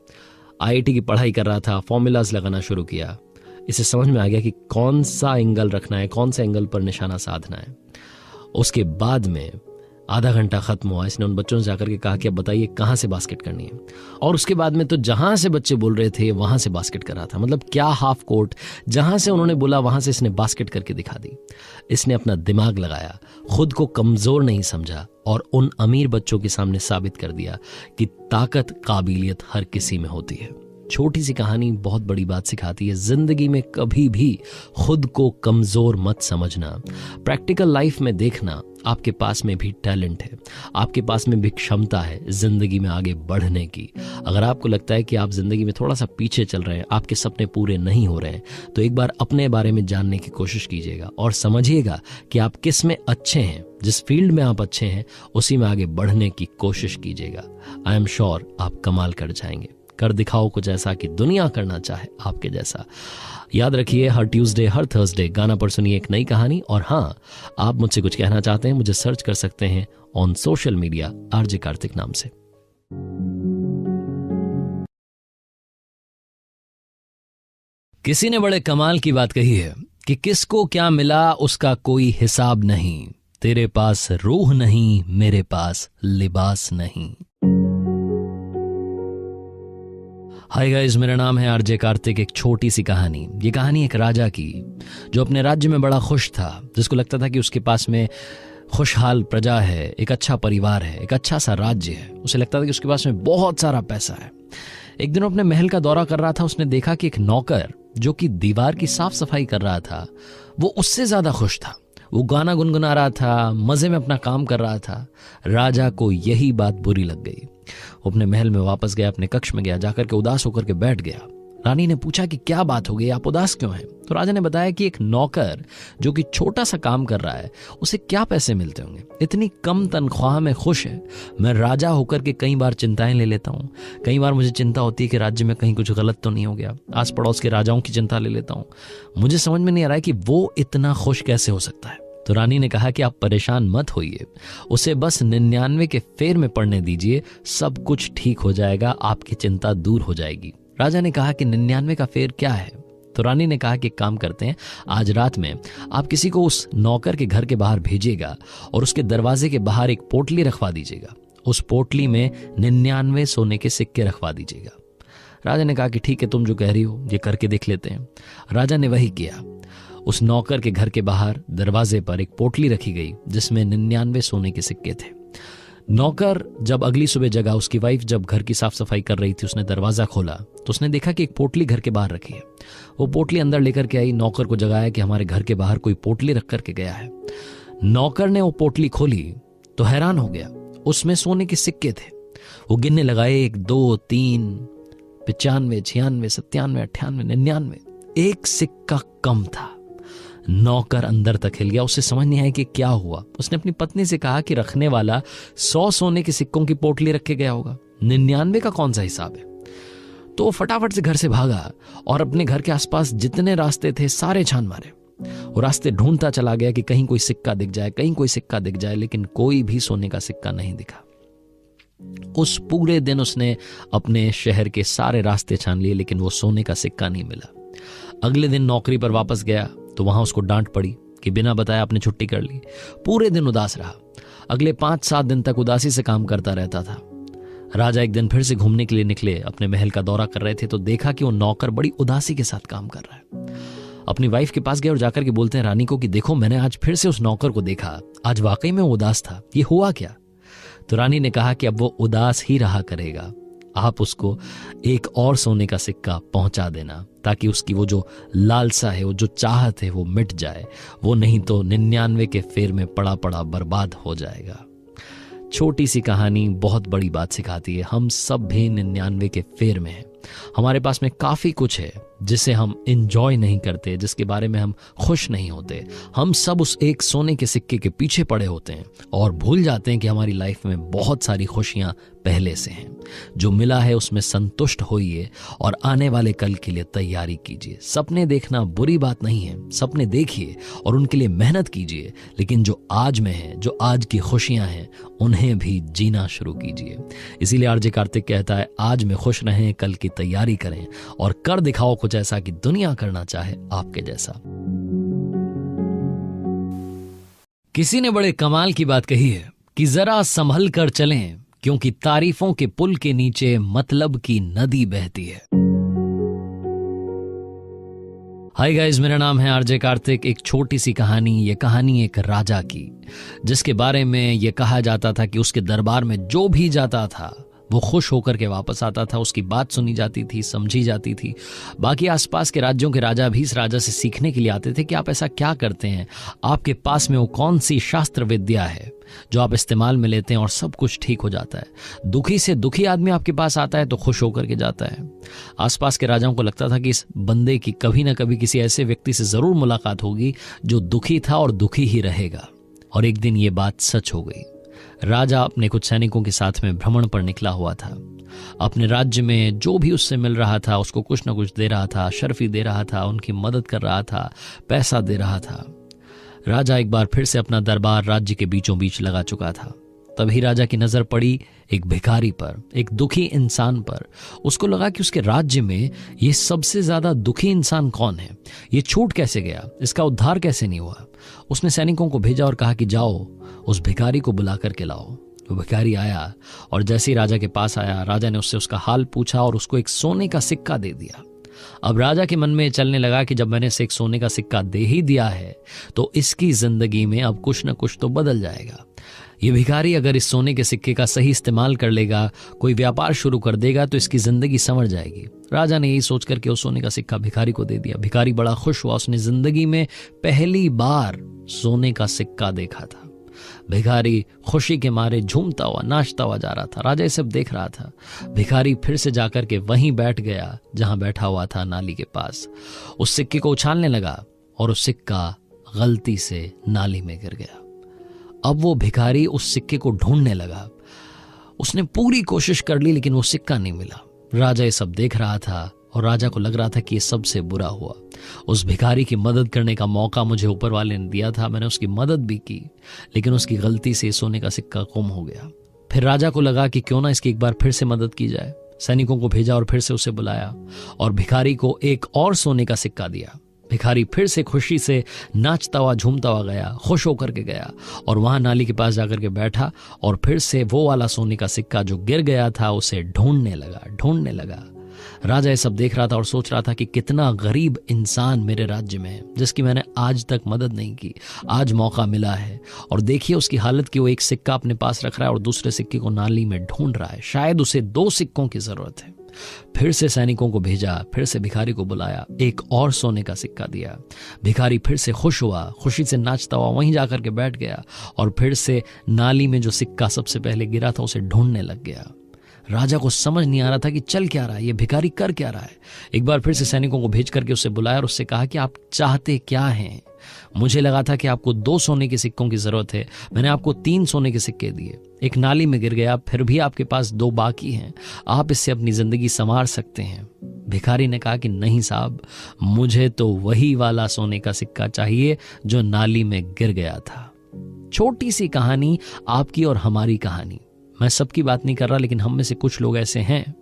आईआईटी की पढ़ाई कर रहा था, फॉर्मूलाज लगाना शुरू किया। इसे समझ में आ गया कि कौन सा एंगल रखना है, कौन सा एंगल पर निशाना साधना है। उसके बाद में आधा घंटा खत्म हुआ, इसने उन बच्चों से जाकर के कहा कि अब बताइए कहां से बास्केट करनी है। और उसके बाद में तो जहां से बच्चे बोल रहे थे वहां से बास्केट कर रहा था, मतलब क्या हाफ कोर्ट, जहां से उन्होंने बोला वहां से इसने बास्केट करके दिखा दी। इसने अपना दिमाग लगाया, खुद को कमजोर नहीं समझा और उन अमीर बच्चों के सामने साबित कर दिया कि ताकत, काबिलियत हर किसी में होती है। छोटी सी कहानी बहुत बड़ी बात सिखाती है। जिंदगी में कभी भी खुद को कमजोर मत समझना। प्रैक्टिकल लाइफ में देखना, आपके पास में भी टैलेंट है, आपके पास में भी क्षमता है जिंदगी में आगे बढ़ने की। अगर आपको लगता है कि आप जिंदगी में थोड़ा सा पीछे चल रहे हैं, आपके सपने पूरे नहीं हो रहे हैं, तो एक बार अपने बारे में जानने की कोशिश कीजिएगा और समझिएगा कि आप किस में अच्छे हैं। जिस फील्ड में आप अच्छे हैं उसी में आगे बढ़ने की कोशिश कीजिएगा। आई एम श्योर आप कमाल कर जाएंगे। कर दिखाओ कुछ ऐसा कि दुनिया करना चाहे आपके जैसा। याद रखिए, हर ट्यूसडे हर थर्सडे गाना पर सुनिए एक नई कहानी। और हाँ, आप मुझसे कुछ कहना चाहते हैं, मुझे सर्च कर सकते हैं on social media RJ Kartik नाम से। किसी ने बड़े कमाल की बात कही है कि किसको क्या मिला उसका कोई हिसाब नहीं, तेरे पास रूह नहीं मेरे पास लिबास नहीं। हाय गाइस, मेरा नाम है आरजे कार्तिक। एक छोटी सी कहानी। ये कहानी एक राजा की जो अपने राज्य में बड़ा खुश था, जिसको लगता था कि उसके पास में खुशहाल प्रजा है, एक अच्छा परिवार है, एक अच्छा सा राज्य है। उसे लगता था कि उसके पास में बहुत सारा पैसा है। एक दिन अपने महल का दौरा कर रहा था, उसने देखा कि एक नौकर जो कि दीवार की साफ सफाई कर रहा था वो उससे ज्यादा खुश था। वो गाना गुनगुना रहा था, मजे में अपना काम कर रहा था। राजा को यही बात बुरी लग गई। वो अपने महल में वापस गया, अपने कक्ष में गया, जाकर के उदास होकर के बैठ गया। रानी ने पूछा कि क्या बात हो गई, आप उदास क्यों हैं? तो राजा ने बताया कि एक नौकर जो कि छोटा सा काम कर रहा है उसे क्या पैसे मिलते होंगे, इतनी कम तनख्वाह में खुश है। मैं राजा होकर के कई बार चिंताएं ले लेता हूँ, कई बार मुझे चिंता होती है कि राज्य में कहीं कुछ गलत तो नहीं हो गया। आस पड़ोस के राजाओं की चिंता ले लेता हूँ, मुझे समझ में नहीं आ रहा है कि वो इतना खुश कैसे हो सकता है। तो रानी ने कहा कि आप परेशान मत होइए, उसे बस 99 के फेर में पढ़ने दीजिए, सब कुछ ठीक हो जाएगा, आपकी चिंता दूर हो जाएगी। राजा ने कहा कि 99 का फेर क्या है? तो रानी ने कहा कि काम करते हैं, आज रात में आप किसी को उस नौकर के घर के बाहर भेजिएगा और उसके दरवाजे के बाहर एक पोटली रखवा दीजिएगा। उस पोटली में 99 सोने के सिक्के रखवा दीजिएगा। राजा ने कहा कि ठीक है, तुम जो कह रही हो ये करके देख लेते हैं। राजा ने वही किया। उस नौकर के घर के बाहर दरवाजे पर एक पोटली रखी गई जिसमें 99 सोने के सिक्के थे। नौकर जब अगली सुबह जगा, उसकी वाइफ जब घर की साफ सफाई कर रही थी, उसने दरवाजा खोला तो उसने देखा कि एक पोटली घर के बाहर रखी है। वो पोटली अंदर लेकर के आई, नौकर को जगाया कि हमारे घर के बाहर कोई पोटली रख करके गया है। नौकर ने वो पोटली खोली तो हैरान हो गया, उसमें सोने के सिक्के थे। वो गिनने लगा, 1 2 3 95 96 97 98 99, एक सिक्का कम था। नौकर अंदर तक हिल गया, उसे समझ नहीं आया कि क्या हुआ। उसने अपनी पत्नी से कहा कि रखने वाला 100 सोने के सिक्कों की पोटली रख के गया होगा, 99 का कौन सा हिसाब है? तो फटाफट से घर से भागा और अपने घर के आसपास जितने रास्ते थे सारे छान मारे। वो रास्ते ढूंढता चला गया कि कहीं कोई सिक्का दिख जाए, कहीं कोई सिक्का दिख जाए, लेकिन कोई भी सोने का सिक्का नहीं दिखा। उस पूरे दिन उसने अपने शहर के सारे रास्ते छान लिए, लेकिन वो सोने का सिक्का नहीं मिला। अगले दिन नौकरी पर वापस गया तो वहां उसको डांट पड़ी कि बिना बताए आपने छुट्टी कर ली। पूरे दिन उदास रहा। अगले 5-7 दिन तक उदासी से काम करता रहता था। राजा एक दिन फिर से घूमने के लिए निकले, अपने महल का दौरा कर रहे थे तो देखा कि वो नौकर बड़ी उदासी के साथ काम कर रहा है। अपनी वाइफ के पास गए और जाकर के बोलते हैं रानी को कि देखो, मैंने आज फिर से उस नौकर को देखा, आज वाकई में वो उदास था, ये हुआ क्या? तो रानी ने कहा कि अब वो उदास ही रहा करेगा, आप उसको एक और सोने का सिक्का पहुंचा देना, ताकि उसकी वो जो लालसा है, वो जो चाहत है, वो मिट जाए। वो नहीं तो 99 के फेर में पड़ा पड़ा बर्बाद हो जाएगा। छोटी सी कहानी बहुत बड़ी बात सिखाती है। हम सब भी 99 के फेर में हैं। हमारे पास में काफी कुछ है जिसे हम एंजॉय नहीं करते, जिसके बारे में हम खुश नहीं होते। हम सब उस एक सोने के सिक्के के पीछे पड़े होते हैं और भूल जाते हैं कि हमारी लाइफ में बहुत सारी खुशियां पहले से हैं। जो मिला है उसमें संतुष्ट होइए और आने वाले कल के लिए तैयारी कीजिए। सपने देखना बुरी बात नहीं है, सपने देखिए और उनके लिए मेहनत कीजिए, लेकिन जो आज में है, जो आज की खुशियां हैं, उन्हें भी जीना शुरू कीजिए। इसीलिए आरजे कार्तिक कहता है, आज में खुश रहें, कल की तैयारी करें और कर दिखाओ कुछ ऐसा कि दुनिया करना चाहे आपके जैसा। किसी ने बड़े कमाल की बात कही है कि जरा संभल कर चलें, क्योंकि तारीफों के पुल के नीचे मतलब की नदी बहती है। हाय गाइस, मेरा नाम है आरजे कार्तिक। एक छोटी सी कहानी, ये कहानी एक राजा की, जिसके बारे में ये कहा जाता था कि उसके दरबार में जो भी जाता था वो खुश होकर के वापस आता था। उसकी बात सुनी जाती थी, समझी जाती थी। बाकी आसपास के राज्यों के राजा भी इस राजा से सीखने के लिए आते थे कि आप ऐसा क्या करते हैं, आपके पास में वो कौन सी शास्त्र विद्या है जो आप इस्तेमाल में लेते हैं और सब कुछ ठीक हो जाता है। दुखी से दुखी आदमी आपके पास आता है तो खुश होकर के जाता है। आसपास के राजाओं को लगता था कि इस बंदे की कभी ना कभी किसी ऐसे व्यक्ति से जरूर मुलाकात होगी जो दुखी था और दुखी ही रहेगा। और एक दिन ये बात सच हो गई। राजा अपने कुछ सैनिकों के साथ में भ्रमण पर निकला हुआ था। अपने राज्य में जो भी उससे मिल रहा था उसको कुछ ना कुछ दे रहा था, शर्फी दे रहा था, उनकी मदद कर रहा था, पैसा दे रहा था। राजा एक बार फिर से अपना दरबार राज्य के बीचों बीच लगा चुका था। तभी राजा की नजर पड़ी एक भिखारी पर, एक दुखी इंसान पर। उसको लगा कि उसके राज्य में ये सबसे ज्यादा दुखी इंसान कौन है, ये छूट कैसे गया, इसका उद्धार कैसे नहीं हुआ। उसने सैनिकों को भेजा और कहा कि जाओ उस भिखारी को बुला करके लाओ। वो भिखारी आया और जैसे ही राजा के पास आया, राजा ने उससे उसका हाल पूछा और उसको एक सोने का सिक्का दे दिया। अब राजा के मन में चलने लगा कि जब मैंने इसे एक सोने का सिक्का दे ही दिया है तो इसकी जिंदगी में अब कुछ न कुछ तो बदल जाएगा। ये भिखारी अगर इस सोने के सिक्के का सही इस्तेमाल कर लेगा, कोई व्यापार शुरू कर देगा तो इसकी जिंदगी संवर जाएगी। राजा ने यही सोच करके उस सोने का सिक्का भिखारी को दे दिया। भिखारी बड़ा खुश हुआ, उसने जिंदगी में पहली बार सोने का सिक्का देखा था। भिखारी खुशी के मारे झूमता हुआ, नाचता हुआ जा रहा था। राजा ये सब देख रहा था। भिखारी फिर से जाकर के वहीं बैठ गया जहां बैठा हुआ था, नाली के पास। उस सिक्के को उछालने लगा और उस सिक्का गलती से नाली में गिर गया। अब वो भिखारी उस सिक्के को ढूंढने लगा। उसने पूरी कोशिश कर ली लेकिन वो सिक्का नहीं मिला। राजा ये सब देख रहा था और राजा को लग रहा था कि ये सबसे बुरा हुआ। उस भिखारी की मदद करने का मौका मुझे ऊपर वाले ने दिया था, मैंने उसकी मदद भी की, लेकिन उसकी गलती से सोने का सिक्का गुम हो गया। फिर राजा को लगा कि क्यों ना इसकी एक बार फिर से मदद की जाए। सैनिकों को भेजा और फिर से उसे बुलाया और भिखारी को एक और सोने का सिक्का दिया। भिखारी फिर से खुशी से नाचता हुआ, झूमता हुआ गया, खुश होकर के गया और वहां नाली के पास जाकर के बैठा और फिर से वो वाला सोने का सिक्का जो गिर गया था उसे ढूंढने लगा। राजा ये सब देख रहा था और सोच रहा था कि कितना गरीब इंसान मेरे राज्य में है जिसकी मैंने आज तक मदद नहीं की। आज मौका मिला है और देखिए उसकी हालत कि वो एक सिक्का अपने पास रख रहा है और दूसरे सिक्के को नाली में ढूंढ रहा है। शायद उसे 2 सिक्कों की जरूरत है। फिर से सैनिकों को भेजा, फिर से भिखारी को बुलाया, एक और सोने का सिक्का दिया। भिखारी फिर से खुश हुआ, खुशी से नाचता हुआ वहीं जाकर के बैठ गया और फिर से नाली में जो सिक्का सबसे पहले गिरा था उसे ढूंढने लग गया। राजा को समझ नहीं आ रहा था कि चल क्या रहा है, ये भिखारी कर क्या रहा है। एक बार फिर से सैनिकों को भेज करके उसे बुलाया और उससे कहा कि आप चाहते क्या हैं। मुझे लगा था कि आपको 2 सोने के सिक्कों की जरूरत है, मैंने आपको 3 सोने के सिक्के दिए, एक नाली में गिर गया, फिर भी आपके पास 2 बाकी हैं, आप इससे अपनी जिंदगी संवार सकते हैं। भिखारी ने कहा कि नहीं साहब, मुझे तो वही वाला सोने का सिक्का चाहिए जो नाली में गिर गया था। छोटी सी कहानी, आपकी और हमारी कहानी। मैं सबकी बात नहीं कर रहा, लेकिन हम में से कुछ लोग ऐसे हैं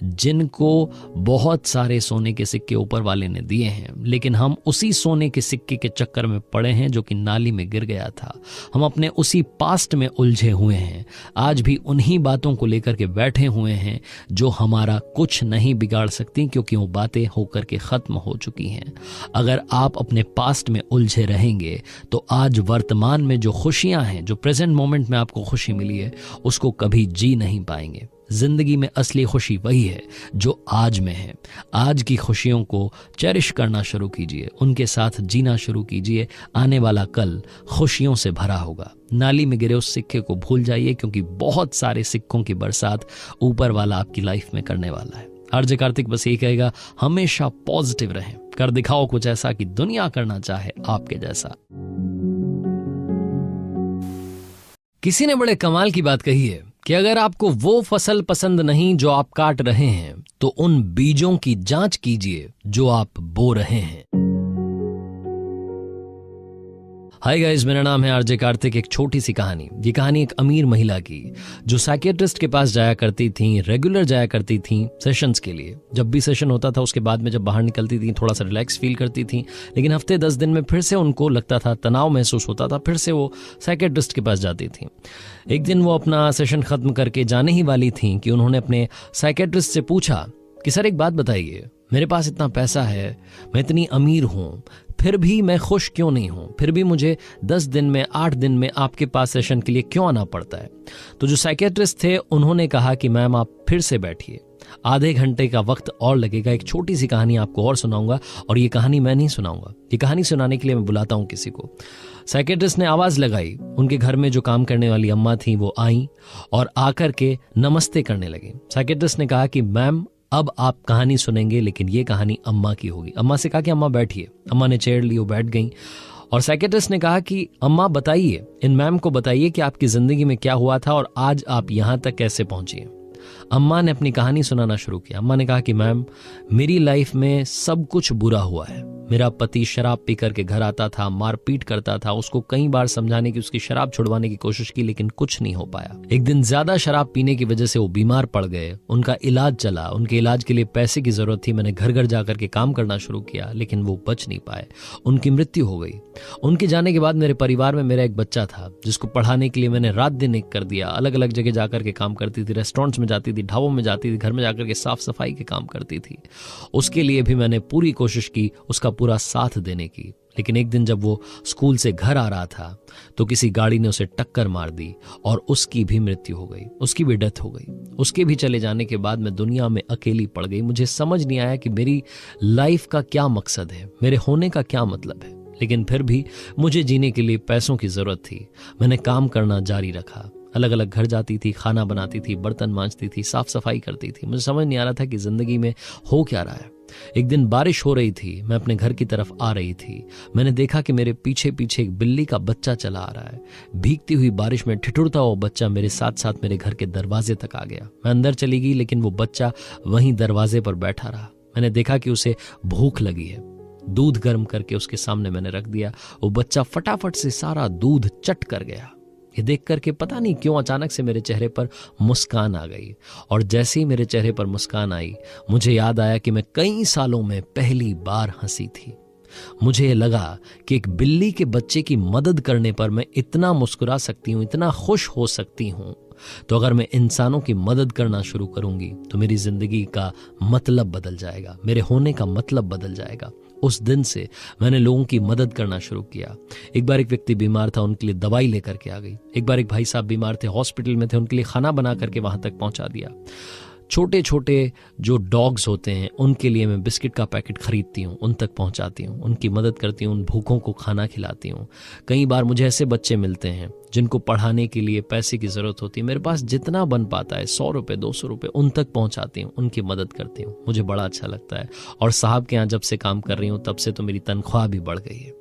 जिनको बहुत सारे सोने के सिक्के ऊपर वाले ने दिए हैं, लेकिन हम उसी सोने के सिक्के के चक्कर में पड़े हैं जो कि नाली में गिर गया था। हम अपने उसी पास्ट में उलझे हुए हैं, आज भी उन्हीं बातों को लेकर के बैठे हुए हैं जो हमारा कुछ नहीं बिगाड़ सकती, क्योंकि वो बातें होकर के खत्म हो चुकी हैं। अगर आप अपने पास्ट में उलझे रहेंगे तो आज वर्तमान में जो खुशियां हैं, जो प्रेजेंट मोमेंट में आपको खुशी मिली है, उसको कभी जी नहीं पाएंगे। जिंदगी में असली खुशी वही है जो आज में है। आज की खुशियों को चेरिश करना शुरू कीजिए, उनके साथ जीना शुरू कीजिए। आने वाला कल खुशियों से भरा होगा। नाली में गिरे उस सिक्के को भूल जाइए, क्योंकि बहुत सारे सिक्कों की बरसात ऊपर वाला आपकी लाइफ में करने वाला है। आरजे कार्तिक बस यही कहेगा, हमेशा पॉजिटिव रहें, कर दिखाओ कुछ ऐसा कि दुनिया करना चाहे आपके जैसा। किसी ने बड़े कमाल की बात कही है कि अगर आपको वो फसल पसंद नहीं जो आप काट रहे हैं, तो उन बीजों की जांच कीजिए जो आप बो रहे हैं। हाय गाइस, मेरा नाम है आरजे कार्तिक। एक छोटी सी कहानी। ये कहानी एक अमीर महिला की जो साइकियाट्रिस्ट के पास जाया करती थी, रेगुलर जाया करती थी सेशंस के लिए। जब भी सेशन होता था उसके बाद में जब बाहर निकलती थी थोड़ा सा रिलैक्स फील करती थी, लेकिन हफ्ते 10 दिन में फिर से उनको लगता था, तनाव महसूस होता था, फिर से वो साइकियाट्रिस्ट के पास जाती थी। एक दिन वो अपना सेशन खत्म करके जाने ही वाली थी कि उन्होंने अपने साइकियाट्रिस्ट से पूछा कि सर एक बात बताइए, मेरे पास इतना पैसा है, मैं इतनी अमीर हूं, फिर भी मैं खुश क्यों नहीं हूं? फिर भी मुझे 10 दिन में 8 दिन में आपके पास सेशन के लिए क्यों आना पड़ता है? तो जो साइकियाट्रिस्ट थे उन्होंने कहा कि मैम आप फिर से बैठिए, आधे घंटे का वक्त और लगेगा। एक छोटी सी कहानी आपको और सुनाऊंगा, और ये कहानी मैं नहीं सुनाऊंगा, ये कहानी सुनाने के लिए मैं बुलाता हूं किसी को। साइकियाट्रिस्ट ने आवाज लगाई। उनके घर में जो काम करने वाली अम्मा थी वो आई और आकर के नमस्ते करने लगी। साइकियाट्रिस्ट ने कहा कि मैम अब आप कहानी सुनेंगे, लेकिन ये कहानी अम्मा की होगी। अम्मा से कहा कि अम्मा बैठिए। अम्मा ने चेयर ली, वो बैठ गई और साइकियाट्रिस्ट ने कहा कि अम्मा बताइए, इन मैम को बताइए कि आपकी जिंदगी में क्या हुआ था और आज आप यहां तक कैसे पहुंची हैं। अम्मा ने अपनी कहानी सुनाना शुरू किया। अम्मा ने कहा कि मैम मेरी लाइफ में सब कुछ बुरा हुआ है। मेरा पति शराब पी करके घर आता था, मारपीट करता था। उसको कई बार समझाने की, उसकी शराब छुड़वाने की कोशिश की, लेकिन कुछ नहीं हो पाया। एक दिन ज्यादा शराब पीने की वजह से वो बीमार पड़ गए। उनका इलाज चला, उनके इलाज के लिए पैसे की जरूरत थी। मैंने घर घर जाकर के काम करना शुरू किया, लेकिन वो बच नहीं पाए, उनकी मृत्यु हो गई। उनके जाने के बाद मेरे परिवार में मेरा एक बच्चा था जिसको पढ़ाने के लिए मैंने रात दिन एक कर दिया। अलग अलग जगह जाकर के काम करती थी, रेस्टोरेंट्स में जाती थी, ढाबों में जाती थी, घर में जाकर के साफ सफाई के काम करती थी। उसके लिए भी मैंने पूरी कोशिश की उसका पूरा साथ देने की। लेकिन एक दिन जब वो स्कूल से घर आ रहा था तो किसी गाड़ी ने उसे टक्कर मार दी और उसकी भी मृत्यु हो गई, उसकी भी डेथ हो गई। उसके भी चले जाने के बाद मैं दुनिया में अकेली पड़ गई। मुझे समझ नहीं आया कि मेरी लाइफ का क्या मकसद है, मेरे होने का क्या मतलब है। लेकिन फिर भी मुझे जीने के लिए पैसों की जरूरत थी। मैंने काम करना जारी रखा, अलग अलग घर जाती थी, खाना बनाती थी, बर्तन मांजती थी, साफ सफाई करती थी। मुझे समझ नहीं आ रहा था कि जिंदगी में हो क्या रहा है। एक दिन बारिश हो रही थी, मैं अपने घर की तरफ आ रही थी। मैंने देखा कि मेरे पीछे पीछे एक बिल्ली का बच्चा चला आ रहा है। भीगती हुई बारिश में ठिठुरता हुआ बच्चा मेरे साथ साथ मेरे घर के दरवाजे तक आ गया। मैं अंदर चली गई, लेकिन वो बच्चा वहीं दरवाजे पर बैठा रहा। मैंने देखा कि उसे भूख लगी है। दूध गर्म करके उसके सामने मैंने रख दिया। वो बच्चा फटाफट से सारा दूध चट कर गया। ये देख करके पता नहीं क्यों अचानक से मेरे चेहरे पर मुस्कान आ गई, और जैसे ही मेरे चेहरे पर मुस्कान आई मुझे याद आया कि मैं कई सालों में पहली बार हंसी थी। मुझे लगा कि एक बिल्ली के बच्चे की मदद करने पर मैं इतना मुस्कुरा सकती हूँ, इतना खुश हो सकती हूँ, तो अगर मैं इंसानों की मदद करना शुरू करूंगी तो मेरी जिंदगी का मतलब बदल जाएगा, मेरे होने का मतलब बदल जाएगा। उस दिन से मैंने लोगों की मदद करना शुरू किया। एक बार एक व्यक्ति बीमार था, उनके लिए दवाई लेकर के आ गई। एक बार एक भाई साहब बीमार थे, हॉस्पिटल में थे, उनके लिए खाना बना करके वहां तक पहुंचा दिया। छोटे छोटे जो डॉग्स होते हैं उनके लिए मैं बिस्किट का पैकेट खरीदती हूँ, उन तक पहुँचाती हूँ, उनकी मदद करती हूँ, उन भूखों को खाना खिलाती हूँ। कई बार मुझे ऐसे बच्चे मिलते हैं जिनको पढ़ाने के लिए पैसे की ज़रूरत होती है। मेरे पास जितना बन पाता है 100 रुपये 200 रुपये उन तक पहुँचाती हूँ, उनकी मदद करती हूँ। मुझे बड़ा अच्छा लगता है। और साहब के यहाँ जब से काम कर रही हूँ तब से तो मेरी तनख्वाह भी बढ़ गई है।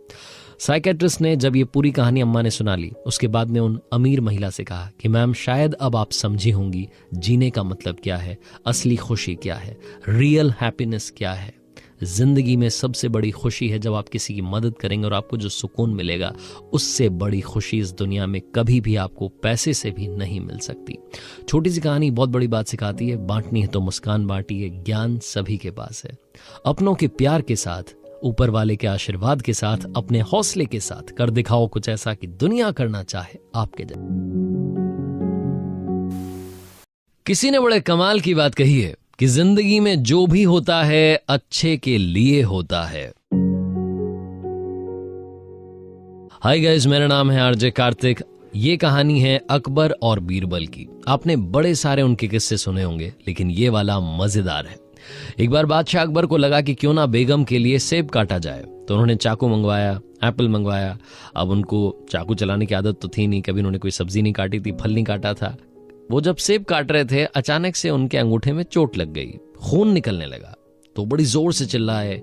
साइकियाट्रिस्ट ने जब ये पूरी कहानी अम्मा ने सुना ली, उसके बाद में उन अमीर महिला से कहा कि मैम शायद अब आप समझी होंगी जीने का मतलब क्या है, असली खुशी क्या है, रियल हैप्पीनेस क्या है। जिंदगी में सबसे बड़ी खुशी है जब आप किसी की मदद करेंगे और आपको जो सुकून मिलेगा, उससे बड़ी खुशी इस दुनिया में कभी भी आपको पैसे से भी नहीं मिल सकती। छोटी सी कहानी बहुत बड़ी बात सिखाती है। बांटनी है तो मुस्कान बांटिए, ज्ञान सभी के पास है। अपनों के प्यार के साथ, ऊपर वाले के आशीर्वाद के साथ, अपने हौसले के साथ कर दिखाओ कुछ ऐसा कि दुनिया करना चाहे आपके जैसा। किसी ने बड़े कमाल की बात कही है कि जिंदगी में जो भी होता है अच्छे के लिए होता है। हाय गाइस, मेरा नाम है आरजे कार्तिक। ये कहानी है अकबर और बीरबल की। आपने बड़े सारे उनके किस्से सुने होंगे, लेकिन ये वाला मजेदार है। एक बार बादशाह अकबर को लगा कि क्यों ना बेगम के लिए सेब काटा जाए, तो उन्होंने चाकू मंगवाया, एप्पल मंगवाया। अब उनको चाकू चलाने की आदत तो थी नहीं, कभी उन्होंने कोई सब्जी नहीं काटी थी, फल नहीं काटा था। वो जब सेब काट रहे थे, अचानक से उनके अंगूठे में चोट लग गई, खून निकलने लगा। तो बड़ी जोर से चिल्लाए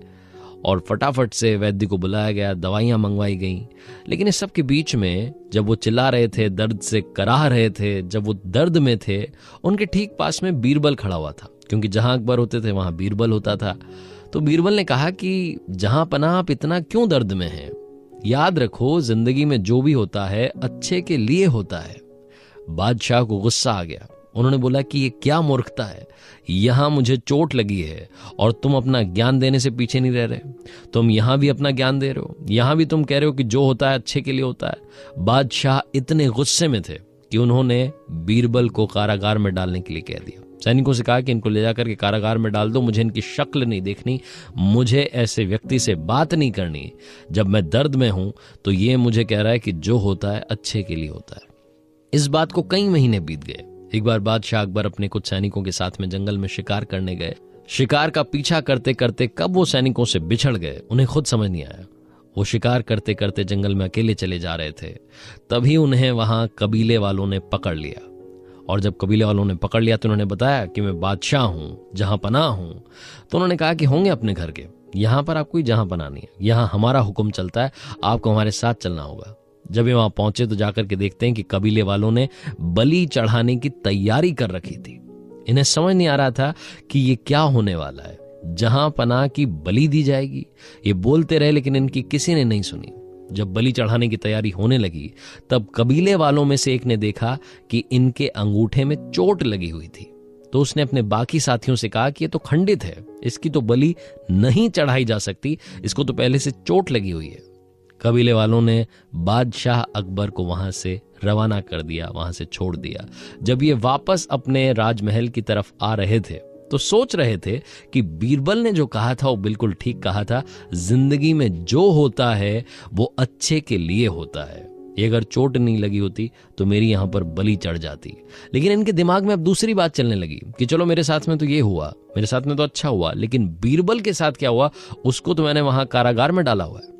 और फटाफट से वैद्य को बुलाया गया, दवाइयां मंगवाई गई। लेकिन इस सब के बीच में जब वो चिल्ला रहे थे, दर्द से कराह रहे थे, जब वो दर्द में थे, उनके ठीक पास में बीरबल खड़ा हुआ था, क्योंकि जहां अकबर होते थे वहां बीरबल होता था। तो बीरबल ने कहा कि जहां पनाह आप इतना क्यों दर्द में हैं? याद रखो, जिंदगी में जो भी होता है अच्छे के लिए होता है। बादशाह को गुस्सा आ गया। उन्होंने बोला कि ये क्या मूर्खता है, यहां मुझे चोट लगी है और तुम अपना ज्ञान देने से पीछे नहीं रह रहे। तुम यहां भी अपना ज्ञान दे रहे हो, यहां भी तुम कह रहे हो कि जो होता है अच्छे के लिए होता है। बादशाह इतने गुस्से में थे कि उन्होंने बीरबल को कारागार में डालने के लिए कह दिया। सैनिकों से कहा कि इनको ले जाकर के कारागार में डाल दो, मुझे इनकी शक्ल नहीं देखनी, मुझे ऐसे व्यक्ति से बात नहीं करनी। जब मैं दर्द में हूं तो ये मुझे कह रहा है कि जो होता है अच्छे के लिए होता है। इस बात को कई महीने बीत गए। एक बार बादशाह अकबर अपने कुछ सैनिकों के साथ में जंगल में शिकार करने गए। शिकार का पीछा करते करते कब वो सैनिकों से बिछड़ गए, उन्हें खुद समझ नहीं आया। वो शिकार करते करते जंगल में अकेले चले जा रहे थे, तभी उन्हें वहां कबीले वालों ने पकड़ लिया। और जब कबीले वालों ने पकड़ लिया तो उन्होंने बताया कि मैं बादशाह हूं, जहां पनाह हूं। तो उन्होंने कहा कि होंगे अपने घर के, यहां पर आपको जहां पनाह नहीं है, यहां हमारा हुक्म चलता है, आपको हमारे साथ चलना होगा। जब ये वहां पहुंचे तो जाकर के देखते हैं कि कबीले वालों ने बलि चढ़ाने की तैयारी कर रखी थी। इन्हें समझ नहीं आ रहा था कि ये क्या होने वाला है, जहां पनाह की बलि दी जाएगी। ये बोलते रहे लेकिन इनकी किसी ने नहीं सुनी। जब बलि चढ़ाने की तैयारी होने लगी तब कबीले वालों में से एक ने देखा कि इनके अंगूठे में चोट लगी हुई थी। तो उसने अपने बाकी साथियों से कहा कि ये तो खंडित है, इसकी तो बलि नहीं चढ़ाई जा सकती, इसको तो पहले से चोट लगी हुई है। कबीले वालों ने बादशाह अकबर को वहां से रवाना कर दिया, वहां से छोड़ दिया। जब ये वापस अपने राजमहल की तरफ आ रहे थे तो सोच रहे थे कि बीरबल ने जो कहा था वो बिल्कुल ठीक कहा था, जिंदगी में जो होता है वो अच्छे के लिए होता है। ये अगर चोट नहीं लगी होती तो मेरी यहां पर बलि चढ़ जाती। लेकिन इनके दिमाग में अब दूसरी बात चलने लगी कि चलो मेरे साथ में तो ये हुआ, मेरे साथ में तो अच्छा हुआ, लेकिन बीरबल के साथ क्या हुआ, उसको तो मैंने वहां कारागार में डाला हुआ है।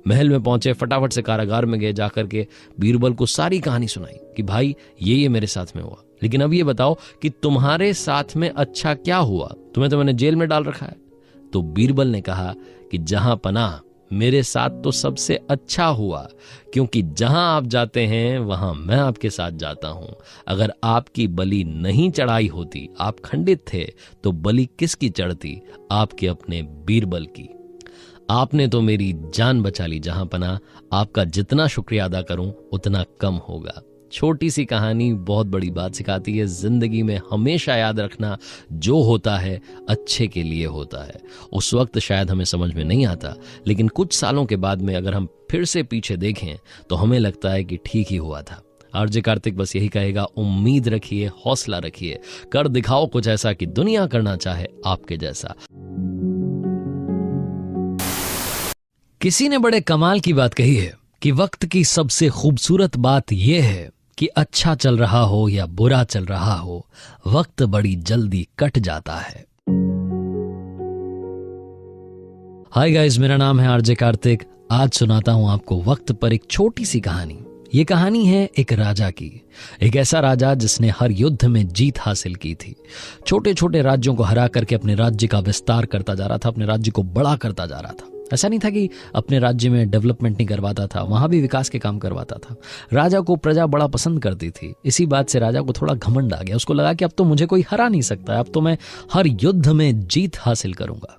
महल में पहुंचे, फटाफट से कारागार में गए, जाकर के बीरबल को सारी कहानी सुनाई कि भाई ये मेरे साथ में हुआ, लेकिन अब ये बताओ कि तुम्हारे साथ में अच्छा क्या हुआ, तुम्हें तो मैंने जेल में डाल रखा है। तो बीरबल ने कहा कि जहां पनाह, मेरे साथ तो सबसे अच्छा हुआ, क्योंकि जहां आप जाते हैं वहां मैं आपके साथ जाता हूं। अगर आपकी बलि नहीं चढ़ाई होती, आप खंडित थे, तो बलि किसकी चढ़ती? आपके अपने बीरबल की। आपने तो मेरी जान बचा ली जहां पनाह, आपका जितना शुक्रिया अदा करूं उतना कम होगा। छोटी सी कहानी बहुत बड़ी बात सिखाती है। जिंदगी में हमेशा याद रखना, जो होता है अच्छे के लिए होता है। उस वक्त शायद हमें समझ में नहीं आता, लेकिन कुछ सालों के बाद में अगर हम फिर से पीछे देखें तो हमें लगता है कि ठीक ही हुआ था। आरजे कार्तिक बस यही कहेगा, उम्मीद रखिए, हौसला रखिए, कर दिखाओ कुछ ऐसा कि दुनिया करना चाहे आपके जैसा। किसी ने बड़े कमाल की बात कही है कि वक्त की सबसे खूबसूरत बात यह है कि अच्छा चल रहा हो या बुरा चल रहा हो, वक्त बड़ी जल्दी कट जाता है। हाय गाइस, मेरा नाम है आरजे कार्तिक। आज सुनाता हूं आपको वक्त पर एक छोटी सी कहानी। ये कहानी है एक राजा की, एक ऐसा राजा जिसने हर युद्ध में जीत हासिल की थी। छोटे छोटे राज्यों को हरा करके अपने राज्य का विस्तार करता जा रहा था, अपने राज्य को बड़ा करता जा रहा था। ऐसा नहीं था कि अपने राज्य में डेवलपमेंट नहीं करवाता था, वहां भी विकास के काम करवाता था। राजा को प्रजा बड़ा पसंद करती थी। इसी बात से राजा को थोड़ा घमंड आ गया। उसको लगा कि अब तो मुझे कोई हरा नहीं सकता, अब तो मैं हर युद्ध में जीत हासिल करूंगा।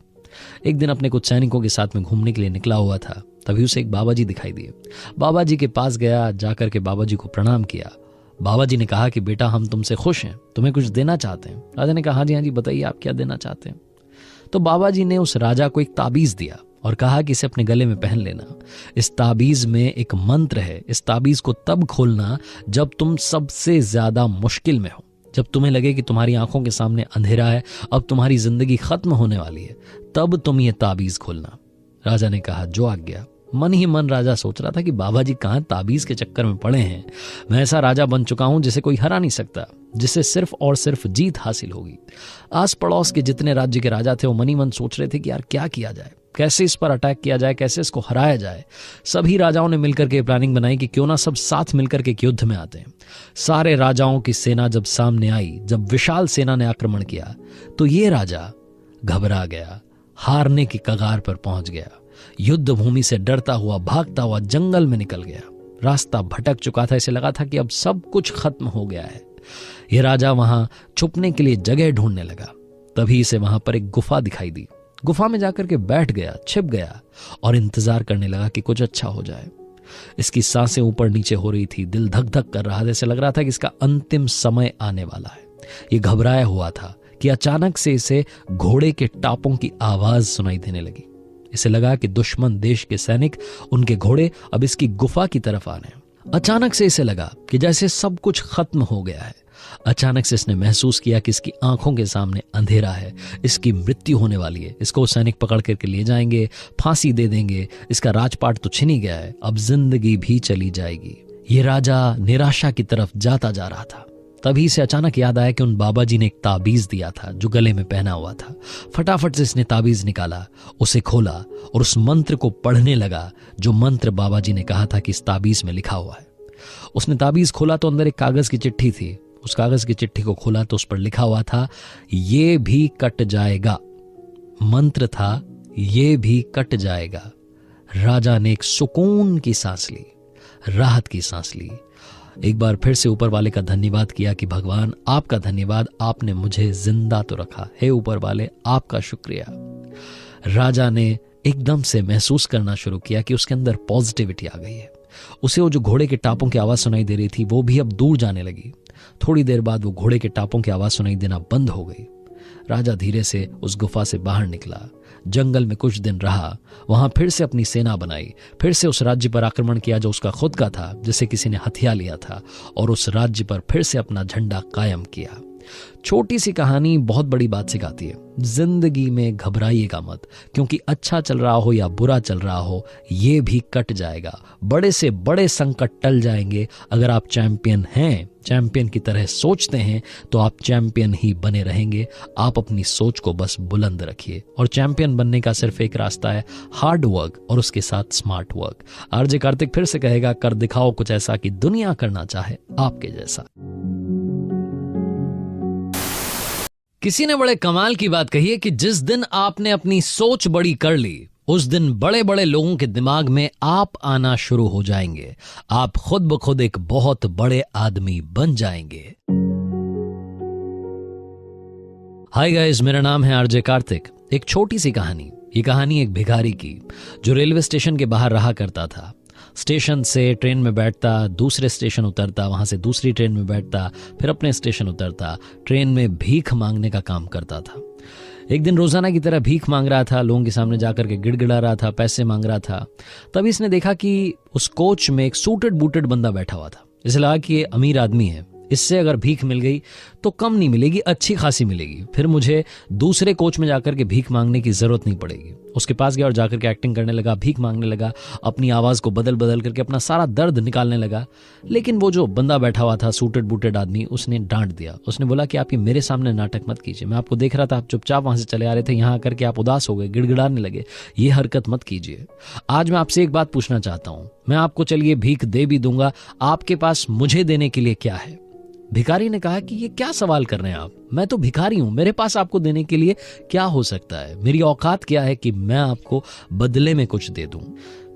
एक दिन अपने कुछ सैनिकों के साथ में घूमने के लिए निकला हुआ था, तभी उसे एक बाबा जी दिखाई दिए। बाबा जी के पास गया, जाकर के बाबा जी को प्रणाम किया। बाबा जी ने कहा कि बेटा, हम तुमसे खुश हैं, तुम्हें कुछ देना चाहते हैं। राजा ने कहा हाँ जी बताइए, आप क्या देना चाहते हैं। तो बाबा जी ने उस राजा को एक ताबीज दिया और कहा कि इसे अपने गले में पहन लेना। इस ताबीज में एक मंत्र है, इस ताबीज को तब खोलना जब तुम सबसे ज्यादा मुश्किल में हो, जब तुम्हें लगे कि तुम्हारी आंखों के सामने अंधेरा है, अब तुम्हारी जिंदगी खत्म होने वाली है, तब तुम ये ताबीज खोलना। राजा ने कहा जो आज्ञा। मन ही मन राजा सोच रहा था कि बाबा जी कहाँ ताबीज के चक्कर में पड़े हैं। मैं ऐसा राजा बन चुका हूं जिसे कोई हरा नहीं सकता, जिससे सिर्फ और सिर्फ जीत हासिल होगी। आस पड़ोस के जितने राज्य के राजा थे वो मन ही मन सोच रहे थे कि यार क्या किया जाए, कैसे इस पर अटैक किया जाए, कैसे इसको हराया जाए। सभी राजाओं ने मिलकर के प्लानिंग बनाई कि क्यों ना सब साथ मिलकर के युद्ध में आते हैं। सारे राजाओं की सेना जब सामने आई, जब विशाल सेना ने आक्रमण किया, तो ये राजा घबरा गया, हारने की कगार पर पहुंच गया। युद्ध भूमि से डरता हुआ भागता हुआ जंगल में निकल गया। रास्ता भटक चुका था, इसे लगा था कि अब सब कुछ खत्म हो गया है। यह राजा वहां छुपने के लिए जगह ढूंढने लगा। तभी इसे वहां पर एक गुफा दिखाई दी। गुफा में जाकर के बैठ गया, छिप गया और इंतजार करने लगा कि कुछ अच्छा हो जाए। इसकी सांसें ऊपर नीचे हो रही थी, दिल धक धक कर रहा था। ऐसे लग रहा था कि इसका अंतिम समय आने वाला है। ये घबराया हुआ था कि अचानक से इसे घोड़े के टापों की आवाज सुनाई देने लगी। इसे लगा कि दुश्मन देश के सैनिक, उनके घोड़े अब इसकी गुफा की तरफ आ रहे हैं। अचानक से इसे लगा कि जैसे सब कुछ खत्म हो गया है। अचानक से इसने महसूस किया कि इसकी आंखों के सामने अंधेरा है, इसकी मृत्यु होने वाली है। इसको सैनिक पकड़ करके ले जाएंगे, फांसी दे देंगे। इसका राजपाट तो छिन ही गया है, अब जिंदगी भी चली जाएगी। ये राजा निराशा की तरफ जाता जा रहा था। तभी से अचानक याद आया कि उन बाबा जी ने एक ताबीज दिया था जो गले में पहना हुआ था। फटाफट से इसने ताबीज निकाला, उसे खोला और उस मंत्र को पढ़ने लगा जो मंत्र बाबा जी ने कहा था कि इस ताबीज में लिखा हुआ है। उसने ताबीज खोला तो अंदर एक कागज की चिट्ठी थी। उस कागज की चिट्ठी को खोला तो उस पर लिखा हुआ था, ये भी कट जाएगा। मंत्र था, ये भी कट जाएगा। राजा ने एक सुकून की सांस ली, राहत की सांस ली। एक बार फिर से ऊपर वाले का धन्यवाद किया कि भगवान आपका धन्यवाद, आपने मुझे जिंदा तो रखा। हे ऊपर वाले, आपका शुक्रिया। राजा ने एकदम से महसूस करना शुरू किया कि उसके अंदर पॉजिटिविटी आ गई है। उसे वो जो घोड़े के टापों की आवाज सुनाई दे रही थी वो भी अब दूर जाने लगी। थोड़ी देर बाद वो घोड़े के टापों की आवाज सुनाई देना बंद हो गई। राजा धीरे से उस गुफा से बाहर निकला, जंगल में कुछ दिन रहा, वहां फिर से अपनी सेना बनाई, फिर से उस राज्य पर आक्रमण किया जो उसका खुद का था, जिसे किसी ने हथिया लिया था, और उस राज्य पर फिर से अपना झंडा कायम किया। छोटी सी कहानी बहुत बड़ी बात सिखाती है। जिंदगी में घबराइएगा मत, क्योंकि अच्छा चल रहा हो या बुरा चल रहा हो, ये भी कट जाएगा। बड़े से बड़े संकट टल जाएंगे। अगर आप चैंपियन हैं, चैंपियन की तरह सोचते हैं, तो आप चैंपियन ही बने रहेंगे। आप अपनी सोच को बस बुलंद रखिए, और चैंपियन बनने का सिर्फ एक रास्ता है, हार्ड वर्क और उसके साथ स्मार्ट वर्क। आरजे कार्तिक फिर से कहेगा, कर दिखाओ कुछ ऐसा कि दुनिया करना चाहे आपके जैसा। किसी ने बड़े कमाल की बात कही है कि जिस दिन आपने अपनी सोच बड़ी कर ली, उस दिन बड़े बड़े लोगों के दिमाग में आप आना शुरू हो जाएंगे। आप खुद ब खुद एक बहुत बड़े आदमी बन जाएंगे। हाय गाइस, मेरा नाम है आरजे कार्तिक। एक छोटी सी कहानी। ये कहानी एक भिखारी की जो रेलवे स्टेशन के बाहर रहा करता था। स्टेशन से ट्रेन में बैठता, दूसरे स्टेशन उतरता, वहां से दूसरी ट्रेन में बैठता, फिर अपने स्टेशन उतरता, ट्रेन में भीख मांगने का काम करता था। एक दिन रोजाना की तरह भीख मांग रहा था, लोगों के सामने जाकर के गिड़गिड़ा रहा था, पैसे मांग रहा था। तभी इसने देखा कि उस कोच में एक सूटेड बूटेड बंदा बैठा हुआ था। इसे लगा कि ये अमीर आदमी है, इससे अगर भीख मिल गई तो कम नहीं मिलेगी, अच्छी खासी मिलेगी, फिर मुझे दूसरे कोच में जाकर के भीख मांगने की जरूरत नहीं पड़ेगी। उसके पास गया और जाकर के एक्टिंग करने लगा, भीख मांगने लगा, अपनी आवाज को बदल बदल करके अपना सारा दर्द निकालने लगा। लेकिन वो जो बंदा बैठा हुआ था, सूटेड बूटेड आदमी, उसने डांट दिया। उसने बोला कि आप ये मेरे सामने नाटक मत कीजिए, मैं आपको देख रहा था, आप चुपचाप वहां से चले आ रहे थे, यहाँ आकर के आप उदास हो गए, गिड़गिड़ाने लगे, ये हरकत मत कीजिए। आज मैं आपसे एक बात पूछना चाहता हूं, मैं आपको चलिए भीख दे भी दूंगा, आपके पास मुझे देने के लिए क्या है? भिखारी ने कहा कि ये क्या सवाल कर रहे हैं आप, मैं तो भिखारी हूं, मेरे पास आपको देने के लिए क्या हो सकता है? मेरी औकात क्या है कि मैं आपको बदले में कुछ दे दूं?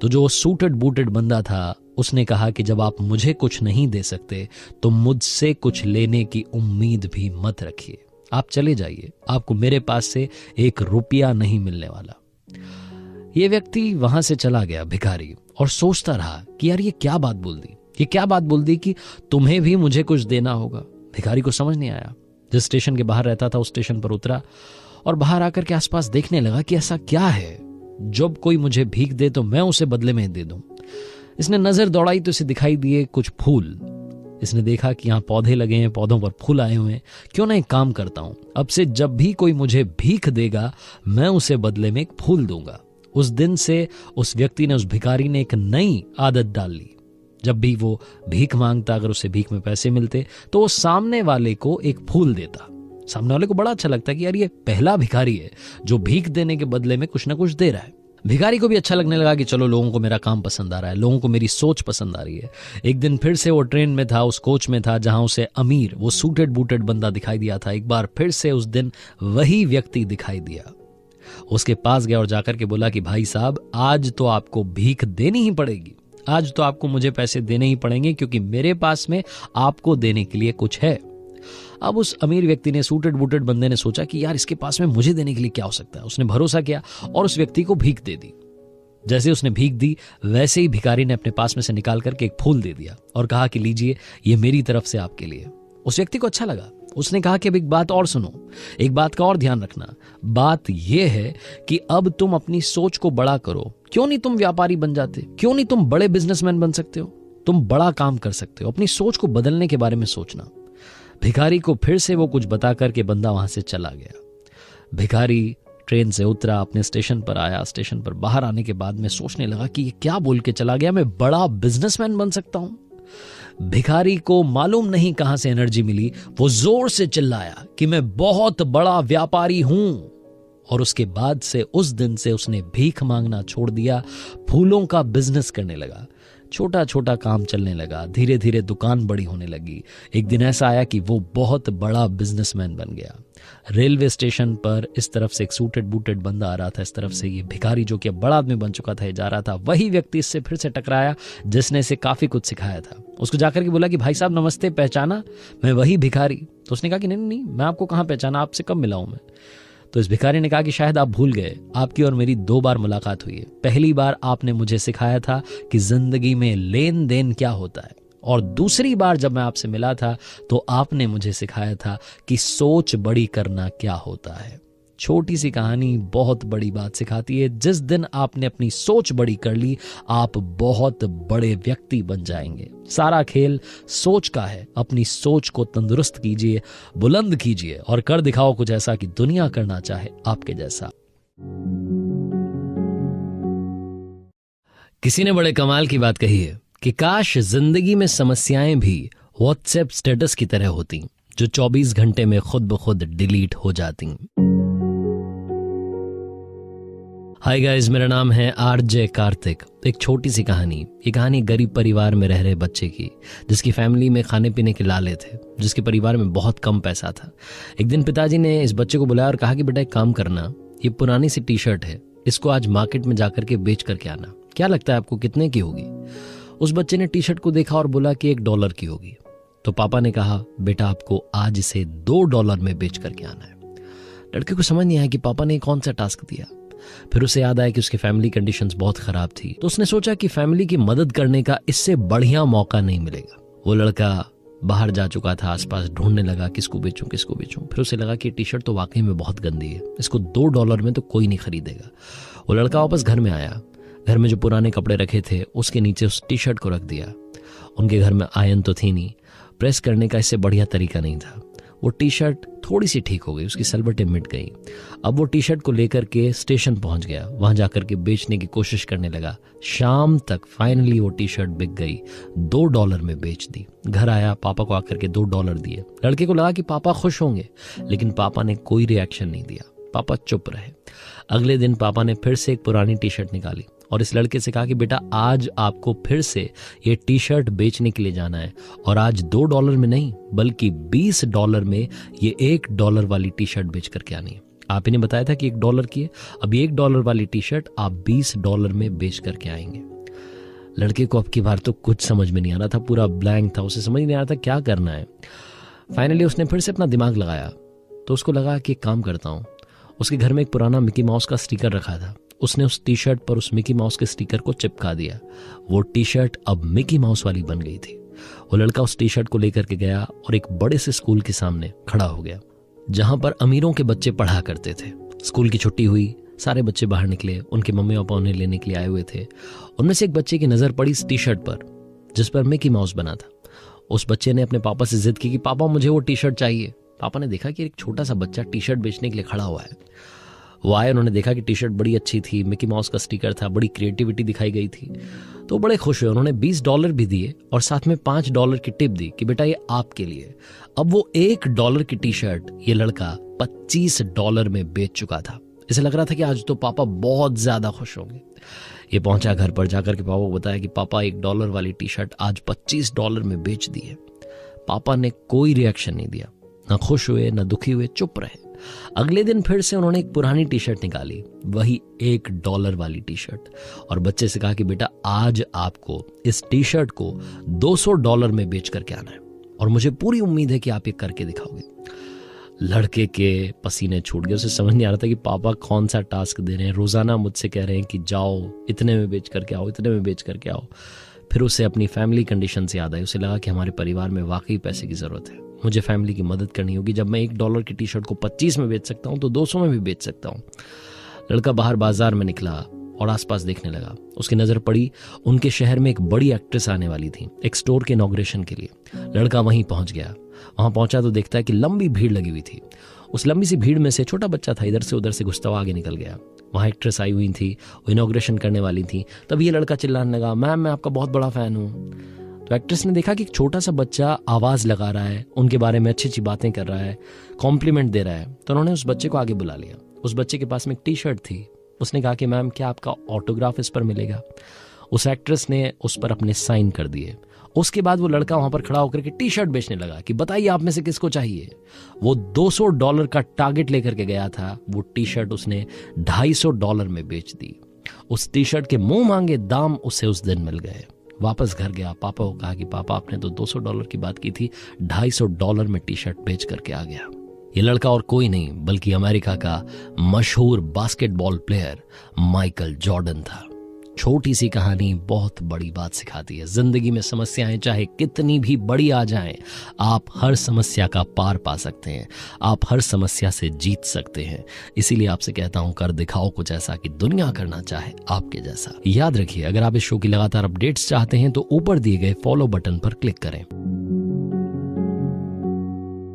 तो जो सूटेड बूटेड बंदा था उसने कहा कि जब आप मुझे कुछ नहीं दे सकते तो मुझसे कुछ लेने की उम्मीद भी मत रखिए। आप चले जाइए, आपको मेरे पास से एक रुपया नहीं मिलने वाला। ये व्यक्ति वहां से चला गया भिखारी, और सोचता रहा कि यार ये क्या बात बोल दी, ये क्या बात बोल दी कि तुम्हें भी मुझे कुछ देना होगा। भिखारी को समझ नहीं आया। जिस स्टेशन के बाहर रहता था उस स्टेशन पर उतरा और बाहर आकर के आसपास देखने लगा कि ऐसा क्या है, जब कोई मुझे भीख दे तो मैं उसे बदले में दे दूं। इसने नजर दौड़ाई तो इसे दिखाई दिए कुछ फूल। इसने देखा कि यहाँ पौधे लगे हैं, पौधों पर फूल आए हुए हैं, क्यों ना एक काम करता हूं, अब से जब भी कोई मुझे भीख देगा मैं उसे बदले में एक फूल दूंगा। उस दिन से उस व्यक्ति ने, उस भिखारी ने एक नई आदत डाल ली। जब भी वो भीख मांगता, अगर उसे भीख में पैसे मिलते तो वो सामने वाले को एक फूल देता। सामने वाले को बड़ा अच्छा लगता कि यार ये पहला भिखारी है जो भीख देने के बदले में कुछ ना कुछ दे रहा है। भिखारी को भी अच्छा लगने लगा कि चलो लोगों को मेरा काम पसंद आ रहा है, लोगों को मेरी सोच पसंद आ रही है। एक दिन फिर से वो ट्रेन में था, उस कोच में था जहां उसे अमीर, वो सूटेड बूटेड बंदा दिखाई दिया था। एक बार फिर से उस दिन वही व्यक्ति दिखाई दिया। उसके पास गया और जाकर के बोला कि भाई साहब, आज तो आपको भीख देनी ही पड़ेगी, आज तो आपको मुझे पैसे देने ही पड़ेंगे, क्योंकि मेरे पास में आपको देने के लिए कुछ है। अब उस अमीर व्यक्ति ने, सूटेड बूटेड बंदे ने सोचा कि यार इसके पास में मुझे देने के लिए क्या हो सकता है। उसने भरोसा किया और उस व्यक्ति को भीख दे दी। जैसे उसने भीख दी वैसे ही भिखारी ने अपने पास में से निकाल करके एक फूल दे दिया और कहा कि लीजिए, ये मेरी तरफ से आपके लिए। उस व्यक्ति को अच्छा लगा। उसने कहा कि अब एक बात और सुनो, एक बात का और ध्यान रखना। बात यह है कि अब तुम अपनी सोच को बड़ा करो। क्यों नहीं तुम व्यापारी बन जाते? क्यों नहीं तुम बड़े बिजनेसमैन बन सकते हो? तुम बड़ा काम कर सकते हो। अपनी सोच को बदलने के बारे में सोचना। भिखारी को फिर से वो कुछ बता करके बंदा वहां से चला गया। भिखारी ट्रेन से उतरा, अपने स्टेशन पर आया। स्टेशन पर बाहर आने के बाद में सोचने लगा कि ये क्या बोल के चला गया, मैं बड़ा बिजनेसमैन बन सकता हूं। भिखारी को मालूम नहीं कहां से एनर्जी मिली, वो जोर से चिल्लाया कि मैं बहुत बड़ा व्यापारी हूं। और उसके बाद से, उस दिन से उसने भीख मांगना छोड़ दिया, फूलों का बिजनेस करने लगा। छोटा छोटा काम चलने लगा, धीरे धीरे दुकान बड़ी होने लगी। एक दिन ऐसा आया कि वो बहुत बड़ा बिजनेसमैन बन गया। रेलवे स्टेशन पर इस तरफ से एक सूटेड बूटेड बंदा आ रहा था, इस तरफ से ये भिखारी जो कि अब बड़ा आदमी बन चुका था, ये जा रहा था। वही व्यक्ति इससे फिर से टकराया जिसने इसे काफी कुछ सिखाया था। उसको जाकर के बोला कि भाई साहब नमस्ते, पहचाना? मैं वही भिखारी। तो उसने कहा कि नहीं नहीं, मैं आपको कहाँ पहचाना, आपसे कब मिला हूं मैं? तो इस भिखारी ने कहा कि शायद आप भूल गए, आपकी और मेरी 2 बार मुलाकात हुई है। पहली बार आपने मुझे सिखाया था कि जिंदगी में लेन देन क्या होता है, और दूसरी बार जब मैं आपसे मिला था तो आपने मुझे सिखाया था कि सोच बड़ी करना क्या होता है। छोटी सी कहानी बहुत बड़ी बात सिखाती है। जिस दिन आपने अपनी सोच बड़ी कर ली, आप बहुत बड़े व्यक्ति बन जाएंगे। सारा खेल सोच का है। अपनी सोच को तंदुरुस्त कीजिए, बुलंद कीजिए और कर दिखाओ कुछ ऐसा कि दुनिया करना चाहे आपके जैसा। किसी ने बड़े कमाल की बात कही है कि काश जिंदगी में समस्याएं भी व्हाट्सएप स्टेटस की तरह होती, जो 24 घंटे में खुद ब खुद डिलीट हो जाती। हाय गाइस, मेरा नाम है आरजे कार्तिक। एक छोटी सी कहानी। ये कहानी गरीब परिवार में रह रहे बच्चे की, जिसकी फैमिली में खाने पीने के लाले थे, जिसके परिवार में बहुत कम पैसा था। एक दिन पिताजी ने इस बच्चे को बुलाया और कहा कि बेटा एक काम करना, ये पुरानी सी टी शर्ट है, इसको आज मार्केट में जाकर के बेच करके आना। क्या लगता है आपको कितने की होगी? उस बच्चे ने टी शर्ट को देखा और बोला कि $1 की होगी। तो पापा ने कहा बेटा आपको आज इसे $2 में बेच करके आना है। लड़के को समझ नहीं आया कि पापा ने कौन सा टास्क दिया। फिर उसे याद आया कि उसकी फैमिली कंडीशंस बहुत खराब थी। तो उसने सोचा कि फैमिली की मदद करने का इससे बढ़िया मौका नहीं मिलेगा। वो लड़का बाहर जा चुका था, आसपास ढूंढने लगा किसको बेचूं किसको बेचूं। फिर उसे लगा कि टी शर्ट तो वाकई में बहुत गंदी है, इसको $2 में तो कोई नहीं खरीदेगा। वो लड़का वापस घर में आया। घर में जो पुराने कपड़े रखे थे उसके नीचे उस टी शर्ट को रख दिया। उनके घर में आयरन तो थी नहीं, प्रेस करने का इससे बढ़िया तरीका नहीं था। वो टी शर्ट थोड़ी सी ठीक हो गई, उसकी सलवटें मिट गई। अब वो टी शर्ट को लेकर के स्टेशन पहुंच गया, वहां जाकर के बेचने की कोशिश करने लगा। शाम तक फाइनली वो टी शर्ट बिक गई, $2 में बेच दी। घर आया, पापा को आकर के $2 दिए। लड़के को लगा कि पापा खुश होंगे, लेकिन पापा ने कोई रिएक्शन नहीं दिया। पापा चुप रहे। अगले दिन पापा ने फिर से एक पुरानी टी शर्ट निकाली और इस लड़के से कहा कि बेटा आज आपको फिर से ये टी शर्ट बेचने के लिए जाना है, और आज $2 में नहीं बल्कि $20 में ये $1 वाली टी शर्ट बेच करके आनी है। आप ही ने बताया था कि $1 की है, अब $1 वाली टी शर्ट आप $20 में बेच करके आएंगे। लड़के को अब की बार तो कुछ समझ में नहीं आ रहा था, पूरा ब्लैंक था, उसे समझ नहीं आ रहा था क्या करना है। फाइनली उसने फिर से अपना दिमाग लगाया, तो उसको लगा कि एक काम करता हूँ। उसके घर में एक पुराना मिकी माउस का स्टिकर रखा था। उसने उस टी शर्ट पर उस मिकी माउस के स्टिकर को चिपका दिया। वो टी शर्ट अब मिकी माउस वाली बन गई थी। वो लड़का उस टी शर्ट को लेकर के गया और एक बड़े से स्कूल के सामने खड़ा हो गया, जहां पर अमीरों के बच्चे पढ़ा करते थे। स्कूल की छुट्टी हुई, सारे बच्चे बाहर निकले, उनके मम्मी पापा उन्हें लेने के लिए आए हुए थे। उनमें से एक बच्चे की नजर पड़ी इस टी शर्ट पर जिस पर मिकी माउस बना था। उस बच्चे ने अपने पापा से जिद की कि पापा मुझे वो टी शर्ट चाहिए। पापा ने देखा कि एक छोटा सा बच्चा टी शर्ट बेचने के लिए खड़ा हुआ है। वो आए, उन्होंने देखा कि टी शर्ट बड़ी अच्छी थी, मिकी माउस का स्टिकर था, बड़ी क्रिएटिविटी दिखाई गई थी, तो बड़े खुश हुए। उन्होंने $20 भी दिए और साथ में $5 की टिप दी कि बेटा ये आपके लिए। अब वो $1 की टी शर्ट ये लड़का $25 में बेच चुका था। इसे लग रहा था कि आज तो पापा बहुत ज्यादा खुश होंगे। ये पहुंचा घर पर, जाकर के पापा को बताया कि पापा $1 वाली टी शर्ट आज $25 में बेच दी है। पापा ने कोई रिएक्शन नहीं दिया, ना खुश हुए ना दुखी हुए, चुप रहे। अगले दिन फिर से उन्होंने एक पुरानी टी शर्ट निकाली, वही $1 वाली टी शर्ट, और बच्चे से कहा कि बेटा आज आपको इस टी शर्ट को $200 में बेच करके आना है और मुझे पूरी उम्मीद है कि आप ये करके दिखाओगे। लड़के के पसीने छूट गए, उसे समझ नहीं आ रहा था कि पापा कौन सा टास्क दे रहे हैं। रोजाना मुझसे कह रहे हैं कि जाओ इतने में बेच करके आओ, इतने में बेच करके आओ। फिर उसे अपनी फैमिली कंडीशन से याद आई। उसे लगा कि हमारे परिवार में वाकई पैसे की जरूरत है, मुझे फैमिली की मदद करनी होगी। जब मैं $1 की टी शर्ट को 25 में बेच सकता हूँ तो 200 में भी बेच सकता हूँ। लड़का बाहर बाजार में निकला और आसपास देखने लगा। उसकी नजर पड़ी, उनके शहर में एक बड़ी एक्ट्रेस आने वाली थी एक स्टोर के इनॉग्रेशन के लिए। लड़का वहीं पहुंच गया। वहां पहुंचा तो देखता है कि लंबी भीड़ लगी हुई थी। उस लंबी सी भीड़ में से छोटा बच्चा था, इधर से उधर से घुसता हुआ आगे निकल गया। वहां एक्ट्रेस आई हुई थी, वो इनॉग्रेशन करने वाली थी। तभी ये लड़का चिल्लाने लगा, मैम मैं आपका बहुत बड़ा फैन हूँ। तो एक्ट्रेस ने देखा कि एक छोटा सा बच्चा आवाज लगा रहा है, उनके बारे में अच्छी अच्छी बातें कर रहा है, कॉम्प्लीमेंट दे रहा है। तो उन्होंने उस बच्चे को आगे बुला लिया। उस बच्चे के पास में एक टी शर्ट थी। उसने कहा कि मैम क्या आपका ऑटोग्राफ इस पर मिलेगा। उस एक्ट्रेस ने उस पर अपने साइन कर दिए। उसके बाद वो लड़का वहां पर खड़ा होकर के टी शर्ट बेचने लगा कि बताइए आप में से किसको चाहिए। वो $200 का टारगेट लेकर के गया था, वो टी शर्ट उसने $250 में बेच दी। उस टी शर्ट के मुंह मांगे दाम उसे उस दिन मिल गए। वापस घर गया, पापा को कहा कि पापा आपने तो $200 की बात की थी, $250 में टी शर्ट बेच करके आ गया। ये लड़का और कोई नहीं बल्कि अमेरिका का मशहूर बास्केटबॉल प्लेयर माइकल जॉर्डन था। छोटी सी कहानी बहुत बड़ी बात सिखाती है। जिंदगी में समस्याएं चाहे कितनी भी बड़ी आ जाएं, आप हर समस्या का पार पा सकते हैं, आप हर समस्या से जीत सकते हैं। इसीलिए आपसे कहता हूं, कर दिखाओ कुछ ऐसा कि दुनिया करना चाहे आपके जैसा। याद रखिए, अगर आप इस शो की लगातार अपडेट्स चाहते हैं तो ऊपर दिए गए फॉलो बटन पर क्लिक करें।